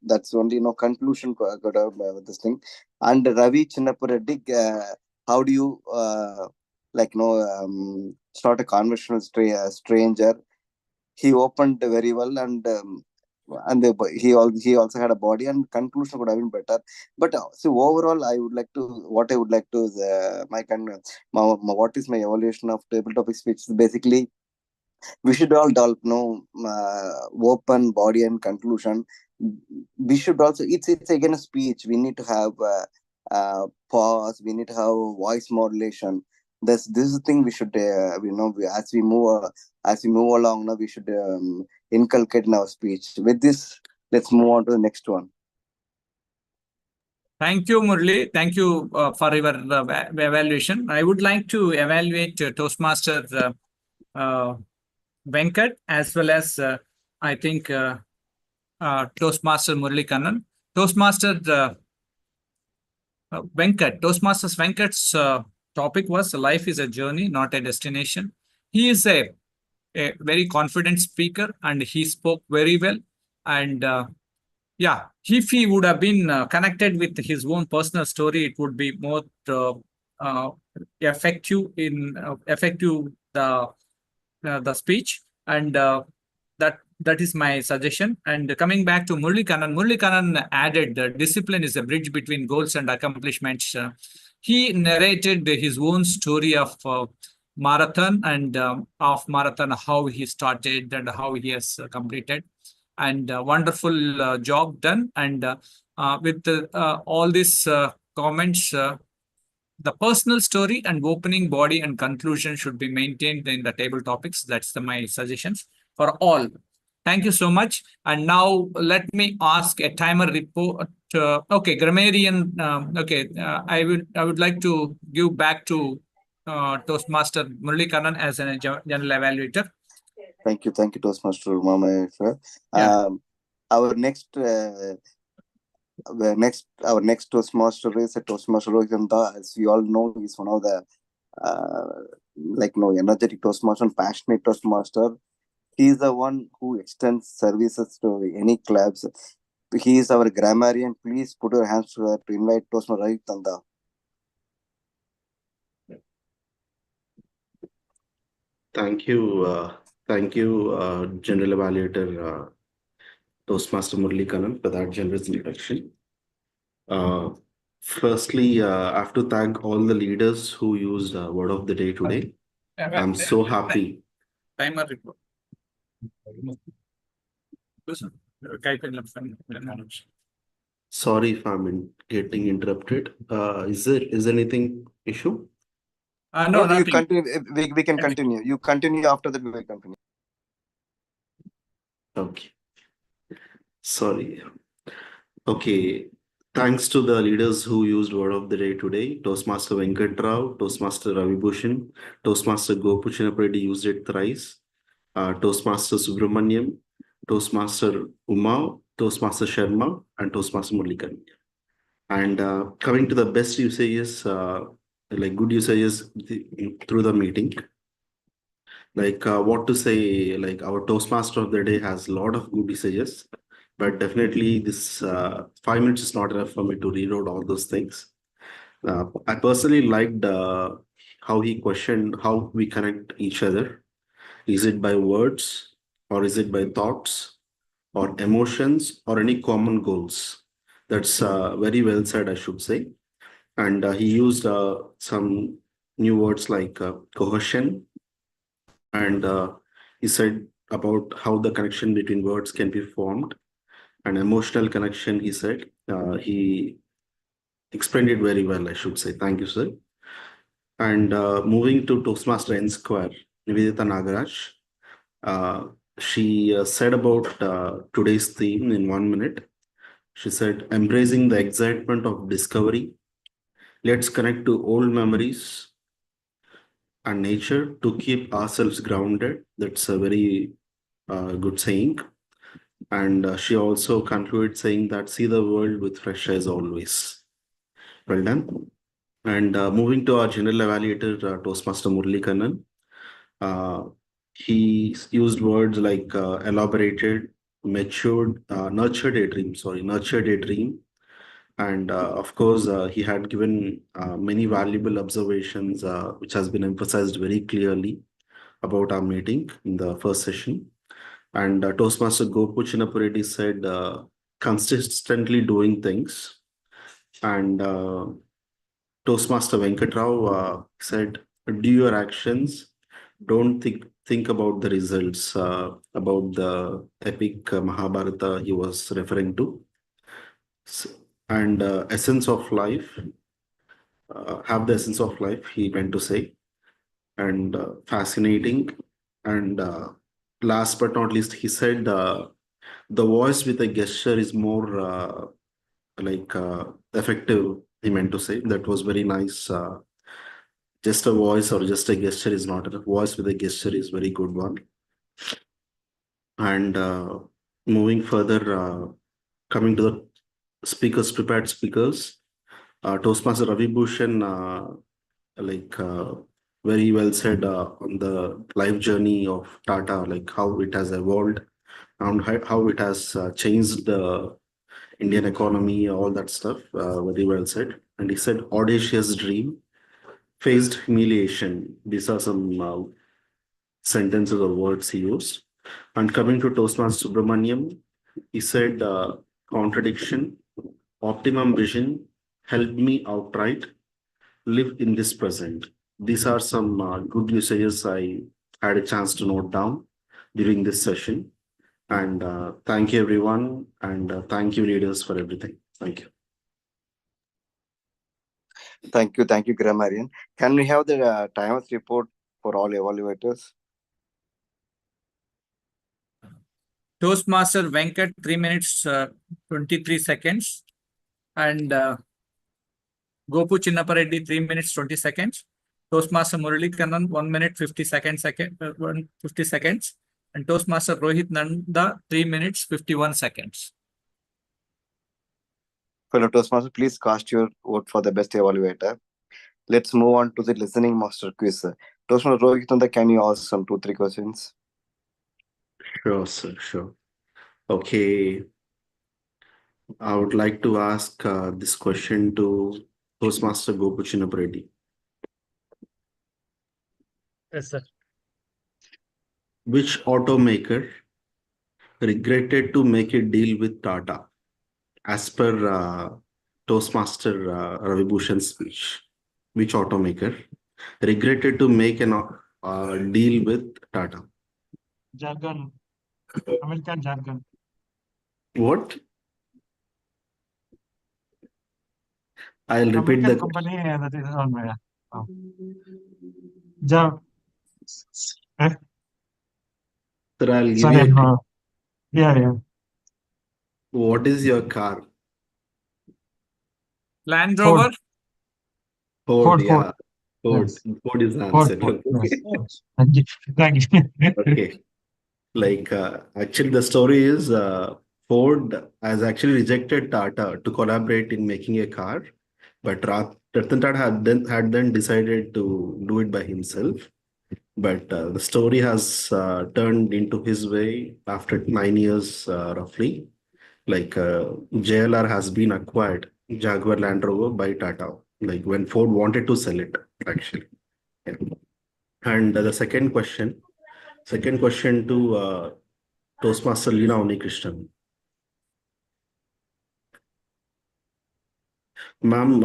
[SPEAKER 6] that's only conclusion got with this thing. And Ravi Chinnapareddy, how do you start a conversational stranger? He opened very well, he also had a body, and conclusion would have been better. But so overall, I would like to is, what is my evaluation of table topic speech is basically we should all develop open body and conclusion. We should also, it's again a speech. We need to have pause. We need to have voice modulation. This is the thing we should as we move along now, we should inculcate in our speech. With this, let's move on to the next one.
[SPEAKER 3] Thank you, Murli. Thank you for your evaluation. I would like to evaluate Toastmaster Venkat, as well as I think Toastmaster Murli Kannan. Toastmaster Toastmasters Venkat's topic was life is a journey, not a destination. He is a very confident speaker, and he spoke very well. And if he would have been connected with his own personal story, it would be more effective the speech. And that is my suggestion. And coming back to Murli Kannan added discipline is a bridge between goals and accomplishments. He narrated his own story of marathon, and how he started and how he has completed, and wonderful job done. And with all these comments, the personal story and opening body and conclusion should be maintained in the table topics. That's my suggestions for all. Thank you so much. And now let me ask a timer report. Okay, grammarian. I would like to give back to Toastmaster Murli Kannan as a general evaluator.
[SPEAKER 6] Thank you, Toastmaster Mama.
[SPEAKER 3] Yeah.
[SPEAKER 6] Our next Toastmaster is a Toastmaster Rohit. As we all know, he's one of the energetic Toastmaster and passionate Toastmaster. He is the one who extends services to any clubs. He is our grammarian. Please put your hands together to invite Toastmaster Ravi Tanda.
[SPEAKER 5] Thank you. Thank you, General Evaluator Toastmaster Murli Kannan, for that generous introduction. Firstly, I have to thank all the leaders who used Word of the Day today. I'm so happy.
[SPEAKER 3] Timer report. Listen,
[SPEAKER 5] Sorry if I'm getting interrupted. Is there anything issue?
[SPEAKER 3] no,
[SPEAKER 6] No, you
[SPEAKER 3] nothing.
[SPEAKER 6] continue. We can continue. You continue after that. We will continue.
[SPEAKER 5] Okay. Sorry. Okay. Thanks to the leaders who used Word of the Day today. Toastmaster Venkat Rao, Toastmaster Ravi Bhushan, Toastmaster Gopu Chinapreddy used it thrice. Toastmaster Subramaniam, Toastmaster Uma, Toastmaster Sharma, and Toastmaster Murlikan. And coming to the best usages, like good usages through the meeting. Like what to say, like our Toastmaster of the day has a lot of good usages, but definitely this 5 minutes is not enough for me to reload all those things. I personally liked how he questioned how we connect each other. Is it by words, or is it by thoughts, or emotions, or any common goals? That's very well said, I should say. And he used some new words like cohesion, and he said about how the connection between words can be formed. An emotional connection, he said. He explained it very well, I should say. Thank you, sir. And moving to Toastmaster N Square, Nivedita Nagaraj. She said about today's theme in 1 minute. She said, embracing the excitement of discovery. Let's connect to old memories and nature to keep ourselves grounded. That's a very good saying. And she also concluded saying that see the world with fresh eyes always. Well done. And moving to our general evaluator, Toastmaster Murli Kannan. He used words like elaborated, matured, nurtured a dream. And of course, he had given many valuable observations, which has been emphasized very clearly about our meeting in the first session. And Toastmaster Gopu Chinapuredi said, consistently doing things. And Toastmaster Venkatrao said, do your actions, don't think about the results, about the epic Mahabharata he was referring to. And essence of life, have the essence of life, he meant to say. And fascinating. And last but not least, he said, the voice with a gesture is more effective, he meant to say. That was very nice. Just a voice or just a gesture is not enough. Voice with a gesture is very good one. And moving further, coming to the speakers, prepared speakers, Toastmaster Ravi Bhushan, very well said on the life journey of Tata, like how it has evolved and how it has changed the Indian economy, all that stuff. Very well said. And he said, audacious dream, faced humiliation. These are some sentences or words he used. And coming to Toastmaster Subramaniam, he said, contradiction, optimum vision, help me outright, live in this present. These are some good usages I had a chance to note down during this session. And thank you, everyone. And thank you, leaders, for everything. Thank you.
[SPEAKER 6] Thank you, grammarian. Can we have the timers report for all evaluators?
[SPEAKER 3] Toastmaster Venkat, 3 minutes, 23 seconds. And Gopu Chinnapareddy, 3 minutes, 20 seconds. Toastmaster Murali Kannan, 1 minute, 50 seconds. And Toastmaster Rohit Nanda, 3 minutes, 51 seconds.
[SPEAKER 6] Fellow Toastmaster, please cast your vote for the best evaluator. Let's move on to the listening master quiz. Toastmaster Rohit Nanda, can you ask some 2-3 questions?
[SPEAKER 5] Sure, sir. Sure. Okay. I would like to ask this question to Toastmaster Gopuchinapreddy.
[SPEAKER 8] Yes, sir.
[SPEAKER 5] Which automaker regretted to make a deal with Tata as per Toastmaster Ravi Bhushan's speech? Which automaker regretted to make an deal with Tata?
[SPEAKER 8] Jargon, American jargon.
[SPEAKER 5] What? I'll repeat
[SPEAKER 8] American
[SPEAKER 5] the
[SPEAKER 8] company that is on my. Jar. Eh?
[SPEAKER 5] Sir, I'll give
[SPEAKER 8] Sorry,
[SPEAKER 5] you a clue.
[SPEAKER 8] yeah.
[SPEAKER 5] What is your car?
[SPEAKER 3] Land
[SPEAKER 8] Ford.
[SPEAKER 3] Rover.
[SPEAKER 5] Ford,
[SPEAKER 8] Ford.
[SPEAKER 5] yeah. Ford.
[SPEAKER 8] Yes.
[SPEAKER 5] Ford is the
[SPEAKER 8] Ford.
[SPEAKER 5] answer.
[SPEAKER 8] Ford.
[SPEAKER 5] Okay.
[SPEAKER 8] Yes. Thank you. Thank you.
[SPEAKER 5] Okay. Like, actually, the story is Ford has actually rejected Tata to collaborate in making a car, but Ratan Tata had then decided to do it by himself. But the story has turned into his way after 9 years, roughly. Like JLR has been acquired, Jaguar Land Rover by Tata. Like when Ford wanted to sell it, actually. Yeah. And the second question to Toastmaster Leena Krishnan. Ma'am,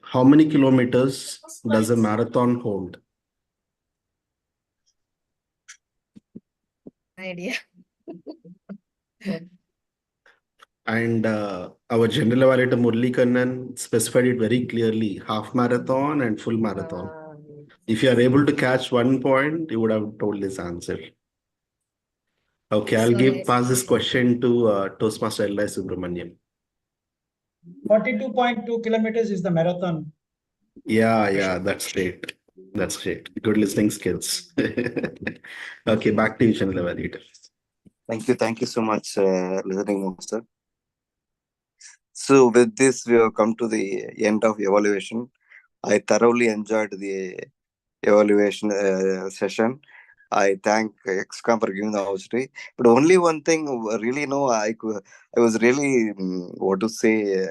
[SPEAKER 5] how many kilometers does a marathon hold?
[SPEAKER 10] Idea.
[SPEAKER 5] And our general evaluator Murli Kannan specified it very clearly, half marathon and full marathon. If you are able to catch 1 point, you would have told this answer. Okay, I'll
[SPEAKER 10] Sorry.
[SPEAKER 5] pass this question to Toastmaster L.I. Subramaniam.
[SPEAKER 9] 42.2 kilometers is the marathon.
[SPEAKER 5] Yeah, that's great. That's great. Good listening skills. Okay, back to you, general evaluator.
[SPEAKER 6] Thank you so much, listening master. So with this, we have come to the end of evaluation. I thoroughly enjoyed the evaluation session. I thank XCOM for giving the opportunity. But only one thing, really, I was really, what to say,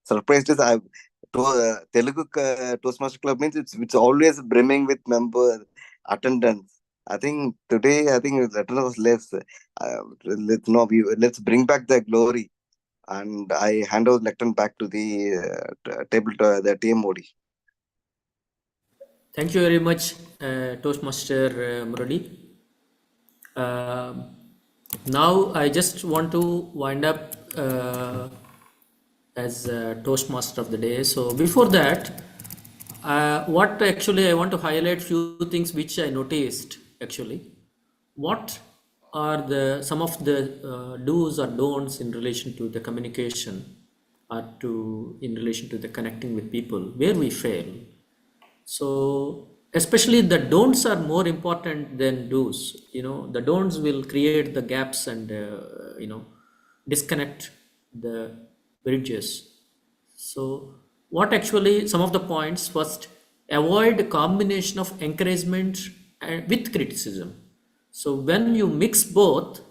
[SPEAKER 6] surprised is Telugu Toastmaster Club means it's always brimming with member attendance. I think today, attendance was less. Let's bring back the glory. And I hand over the lectern back to the the team Modi.
[SPEAKER 2] Thank you very much, Toastmaster Murali. Now I just want to wind up as Toastmaster of the day. So before that, what actually I want to highlight few things which I noticed actually. What are the some of the do's or don'ts in relation to the communication or to in relation to the connecting with people where we fail? So especially the don'ts are more important than do's. The don'ts will create the gaps and disconnect the bridges. So what actually some of the points? First, avoid combination of encouragement and with criticism. So when you mix both,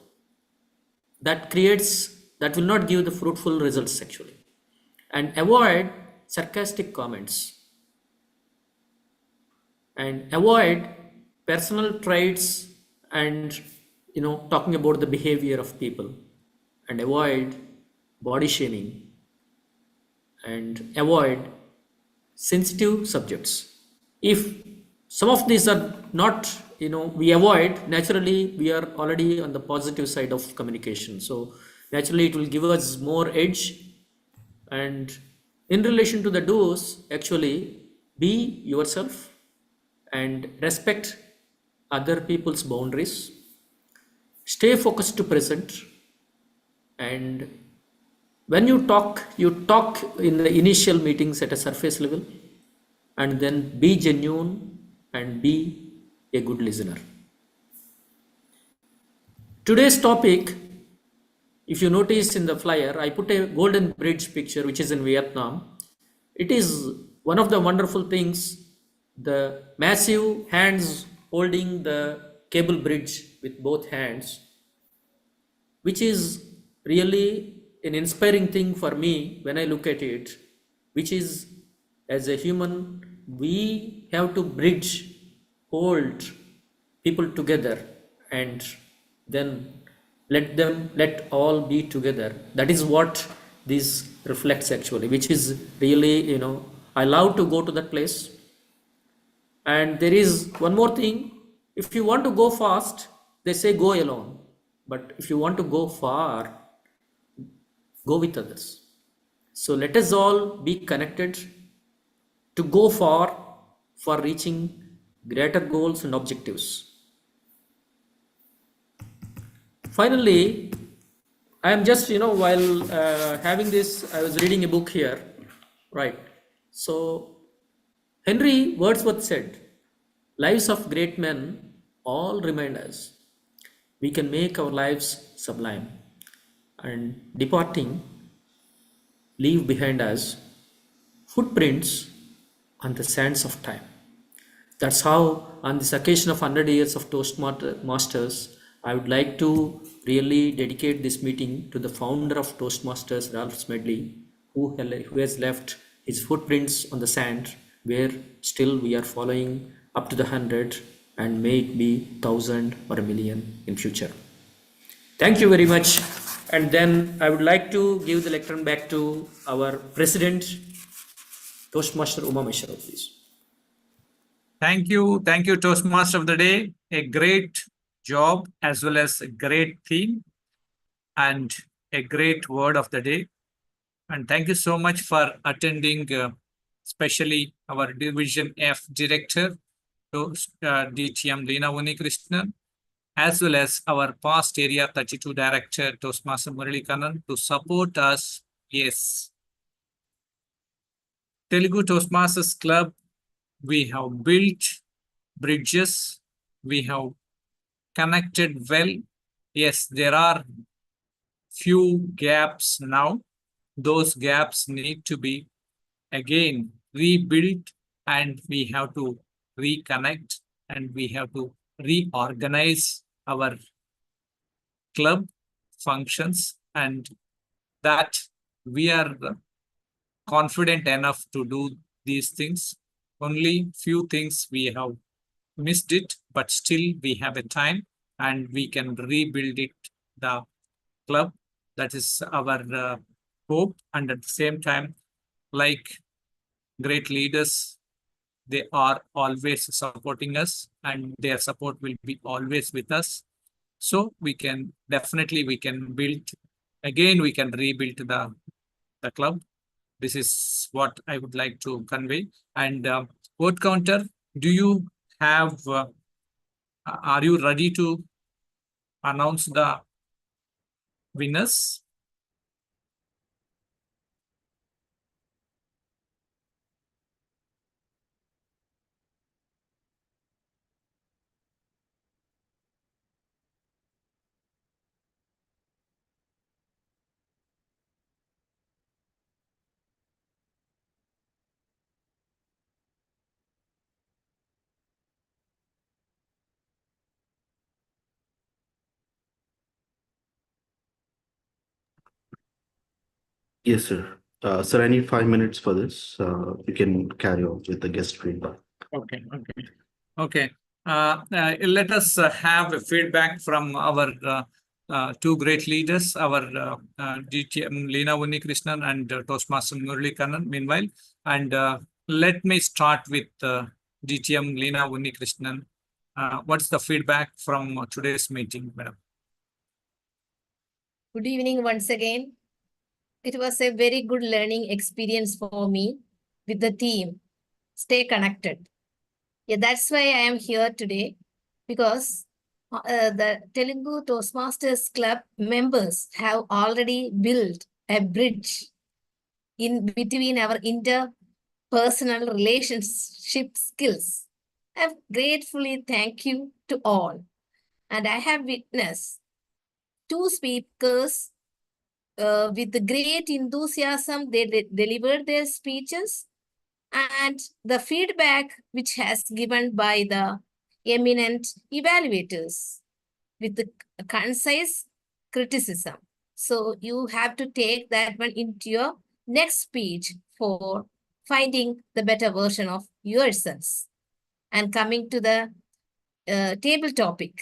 [SPEAKER 2] that will not give the fruitful results actually. And avoid sarcastic comments and avoid personal traits and talking about the behavior of people, and avoid body shaming, and avoid sensitive subjects. If some of these are not, we avoid, naturally we are already on the positive side of communication, so naturally it will give us more edge. And in relation to the do's, actually be yourself and respect other people's boundaries, stay focused to present, and when you talk in the initial meetings at a surface level, and then be genuine and be a good listener. Today's topic, if you notice in the flyer, I put a golden bridge picture which is in Vietnam. It is one of the wonderful things, the massive hands holding the cable bridge with both hands, which is really an inspiring thing for me when I look at it, which is as a human, we have to bridge, hold people together, and then let all be together. That is what this reflects actually, which is really, I love to go to that place. And there is one more thing. If you want to go fast, they say go alone. But if you want to go far, go with others. So let us all be connected to go far for reaching greater goals and objectives. Finally, I am just, while having this, I was reading a book here, right? So Henry Wordsworth said, lives of great men all remind us we can make our lives sublime, and departing, leave behind us footprints on the sands of time. That's how, on this occasion of 100 years of Toastmasters, I would like to really dedicate this meeting to the founder of Toastmasters, Ralph Smedley, who has left his footprints on the sand, where still we are following up to the 100, and may it be 1,000 or a million in future. Thank you very much. And then I would like to give the lectern back to our president, Toastmaster Uma Mishra, please.
[SPEAKER 3] Thank you, Toastmaster of the Day. A great job as well as a great theme and a great word of the day. And thank you so much for attending, especially our Division F Director, DTM Leena Krishnan, as well as our past Area 32 Director, Toastmaster Murali Kannan, to support us. Yes. Telugu Toastmasters Club, we have built bridges, we have connected well. Yes, there are few gaps now. Those gaps need to be again rebuilt, and we have to reconnect, and we have to reorganize our club functions, and that we are confident enough to do these things. Only few things we have missed it, but still we have a time and we can rebuild it, the club. That is our hope. And at the same time, like great leaders, they are always supporting us, and their support will be always with us. So we can definitely, we can build again, we can rebuild the club. This is what I would like to convey. And vote counter, do you have, are you ready to announce the winners?
[SPEAKER 5] Yes, sir. Sir, I need 5 minutes for this. You can carry on with the guest feedback.
[SPEAKER 3] Okay. Let us have a feedback from our two great leaders, our DTM Leena Krishnan and Toastmaster Murali Kannan, meanwhile. And let me start with DTM Leena Krishnan. What's the feedback from today's meeting, madam?
[SPEAKER 10] Good evening once again. It was a very good learning experience for me with the theme, stay connected. Yeah, that's why I am here today, because the Telugu Toastmasters Club members have already built a bridge in between our interpersonal relationship skills. I gratefully thank you to all. And I have witnessed two speakers with great enthusiasm. They delivered their speeches, and the feedback which has given by the eminent evaluators with the concise, criticism. So you have to take that one into your next speech for finding the better version of yourselves. And coming to the table topic,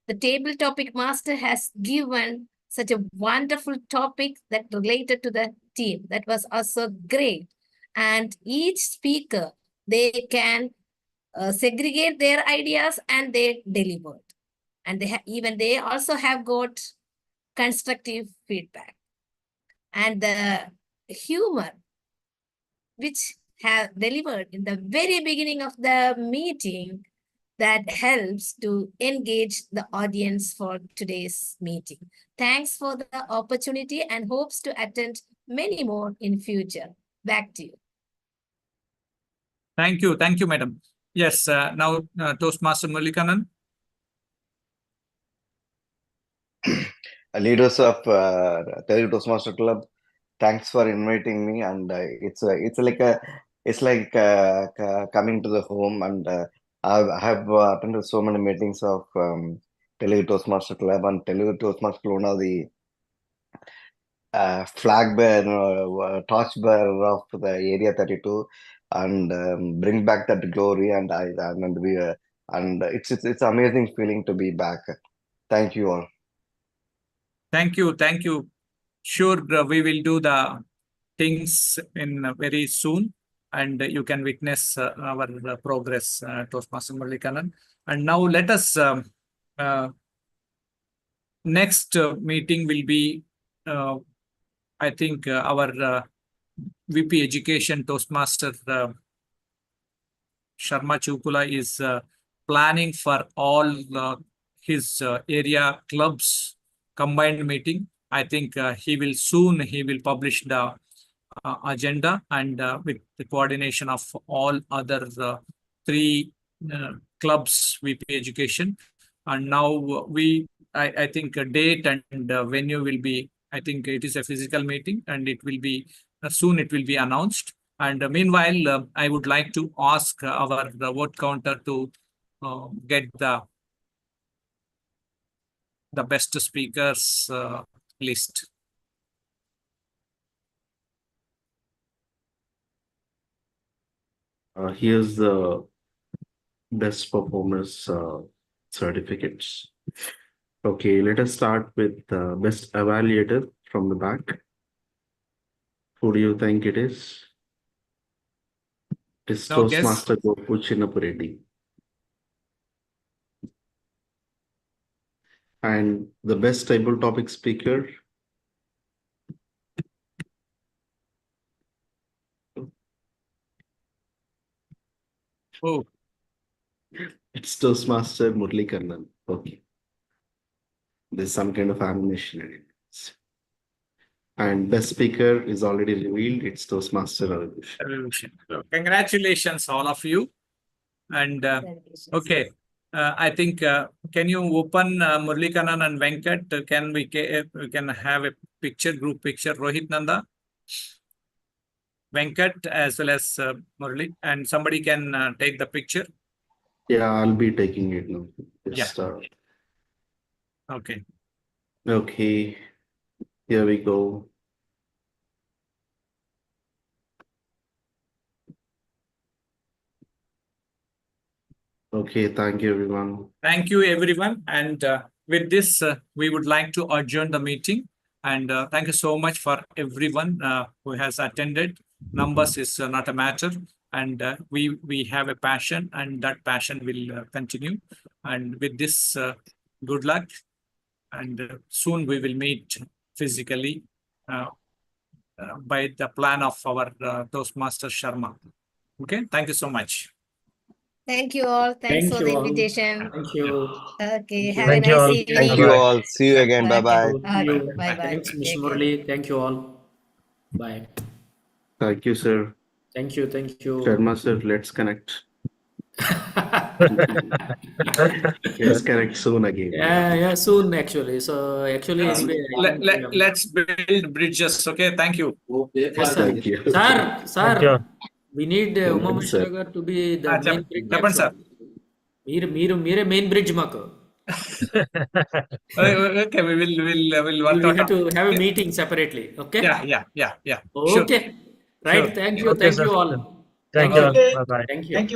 [SPEAKER 10] the table topic master has given such a wonderful topic that related to the team. That was also great. And each speaker, they can segregate their ideas and they delivered. And even they also have got constructive feedback. And the humor which have delivered in the very beginning of the meeting that helps to engage the audience for today's meeting. Thanks for the opportunity and hopes to attend many more in future. Back to you.
[SPEAKER 3] Thank you, madam. Yes, now Toastmaster Mulikanan.
[SPEAKER 6] Leaders of Telugu Toastmaster Club, thanks for inviting me. And it's like coming to the home. And I have attended so many meetings of Telugu Toastmaster Club, and Telugu Toastmaster Club, one of the flag bearer, torch bearer of the Area 32, and bring back that glory. And it's amazing feeling to be back. Thank you all.
[SPEAKER 3] Thank you. Sure, we will do the things in very soon, and you can witness our progress, Toastmaster Mulikanan. And now let us next meeting will be I think our VP Education Toastmaster Sharma Chupula is planning for all his area clubs combined meeting. I think he will publish the agenda, and with the coordination of all other three clubs VP Education. And now I think a date and venue will be, I think it is a physical meeting, and it will be soon it will be announced. And meanwhile, I would like to ask our vote counter to get the best speakers list.
[SPEAKER 5] Here's the best performers certificates. Okay, let us start with best evaluator from the back. Who do you think it is? It's
[SPEAKER 3] No guess.
[SPEAKER 5] Toastmaster Gopu Chinnapureddy. And the best table topic speaker,
[SPEAKER 3] Oh,
[SPEAKER 5] it's Toastmaster Murli Kannan. Okay. There's some kind of animation in it. And best speaker is already revealed. It's Toastmaster Revolution.
[SPEAKER 3] Revolution. Congratulations, all of you. And okay, I think can you open Murli Kannan and Venkat? We can have a picture, group picture. Rohit Nanda, Venkat, as well as Murli, and somebody can take the picture.
[SPEAKER 5] Yeah, I'll be taking it now. Just,
[SPEAKER 3] Okay.
[SPEAKER 5] Okay, here we go. Okay, thank you, everyone.
[SPEAKER 3] Thank you, everyone. And with this, we would like to adjourn the meeting. And thank you so much for everyone who has attended. Numbers is not a matter. And we have a passion, and that passion will continue. And with this, good luck. And soon we will meet physically by the plan of our Toastmaster Sharma. Okay, thank you so much.
[SPEAKER 10] Thank you all. Thanks
[SPEAKER 2] Thank
[SPEAKER 10] for
[SPEAKER 2] you
[SPEAKER 10] the
[SPEAKER 2] all.
[SPEAKER 10] invitation.
[SPEAKER 2] Thank you.
[SPEAKER 10] Okay,
[SPEAKER 2] Thank
[SPEAKER 10] have a
[SPEAKER 8] Thank you
[SPEAKER 10] nice
[SPEAKER 8] all.
[SPEAKER 10] evening.
[SPEAKER 6] Thank you
[SPEAKER 8] Bye-bye.
[SPEAKER 6] all. See you again. Bye bye.
[SPEAKER 10] Okay,
[SPEAKER 2] you.
[SPEAKER 10] bye bye.
[SPEAKER 2] Thanks, Ms.
[SPEAKER 10] Take care.
[SPEAKER 2] Murali. Thank you all. Bye.
[SPEAKER 5] Thank you, sir.
[SPEAKER 2] Thank you.
[SPEAKER 5] Sharma sir, let's connect. Let's connect soon again.
[SPEAKER 2] Yeah, soon actually. So actually, anyway, I think,
[SPEAKER 3] Let's build bridges. Okay, thank you.
[SPEAKER 2] yes, sir.
[SPEAKER 5] Thank you.
[SPEAKER 2] Sir,
[SPEAKER 8] Thank you.
[SPEAKER 2] we need
[SPEAKER 5] Yes,
[SPEAKER 2] Uma
[SPEAKER 5] sir.
[SPEAKER 2] Mishra garu to be the main bridge.
[SPEAKER 3] చెప్పండి sir.
[SPEAKER 2] మీరే main bridge మాకు.
[SPEAKER 3] Okay, we'll work
[SPEAKER 2] We
[SPEAKER 3] out.
[SPEAKER 2] have to have a meeting separately. Okay.
[SPEAKER 3] Yeah. Sure.
[SPEAKER 2] Okay.
[SPEAKER 3] Sure.
[SPEAKER 2] Right. Thank you.
[SPEAKER 8] Okay,
[SPEAKER 2] Thank
[SPEAKER 8] sir.
[SPEAKER 2] you all.
[SPEAKER 8] Thank
[SPEAKER 2] Thank
[SPEAKER 8] you.
[SPEAKER 2] you.
[SPEAKER 9] Okay.
[SPEAKER 8] Bye bye.
[SPEAKER 2] Thank you.
[SPEAKER 9] Thank you.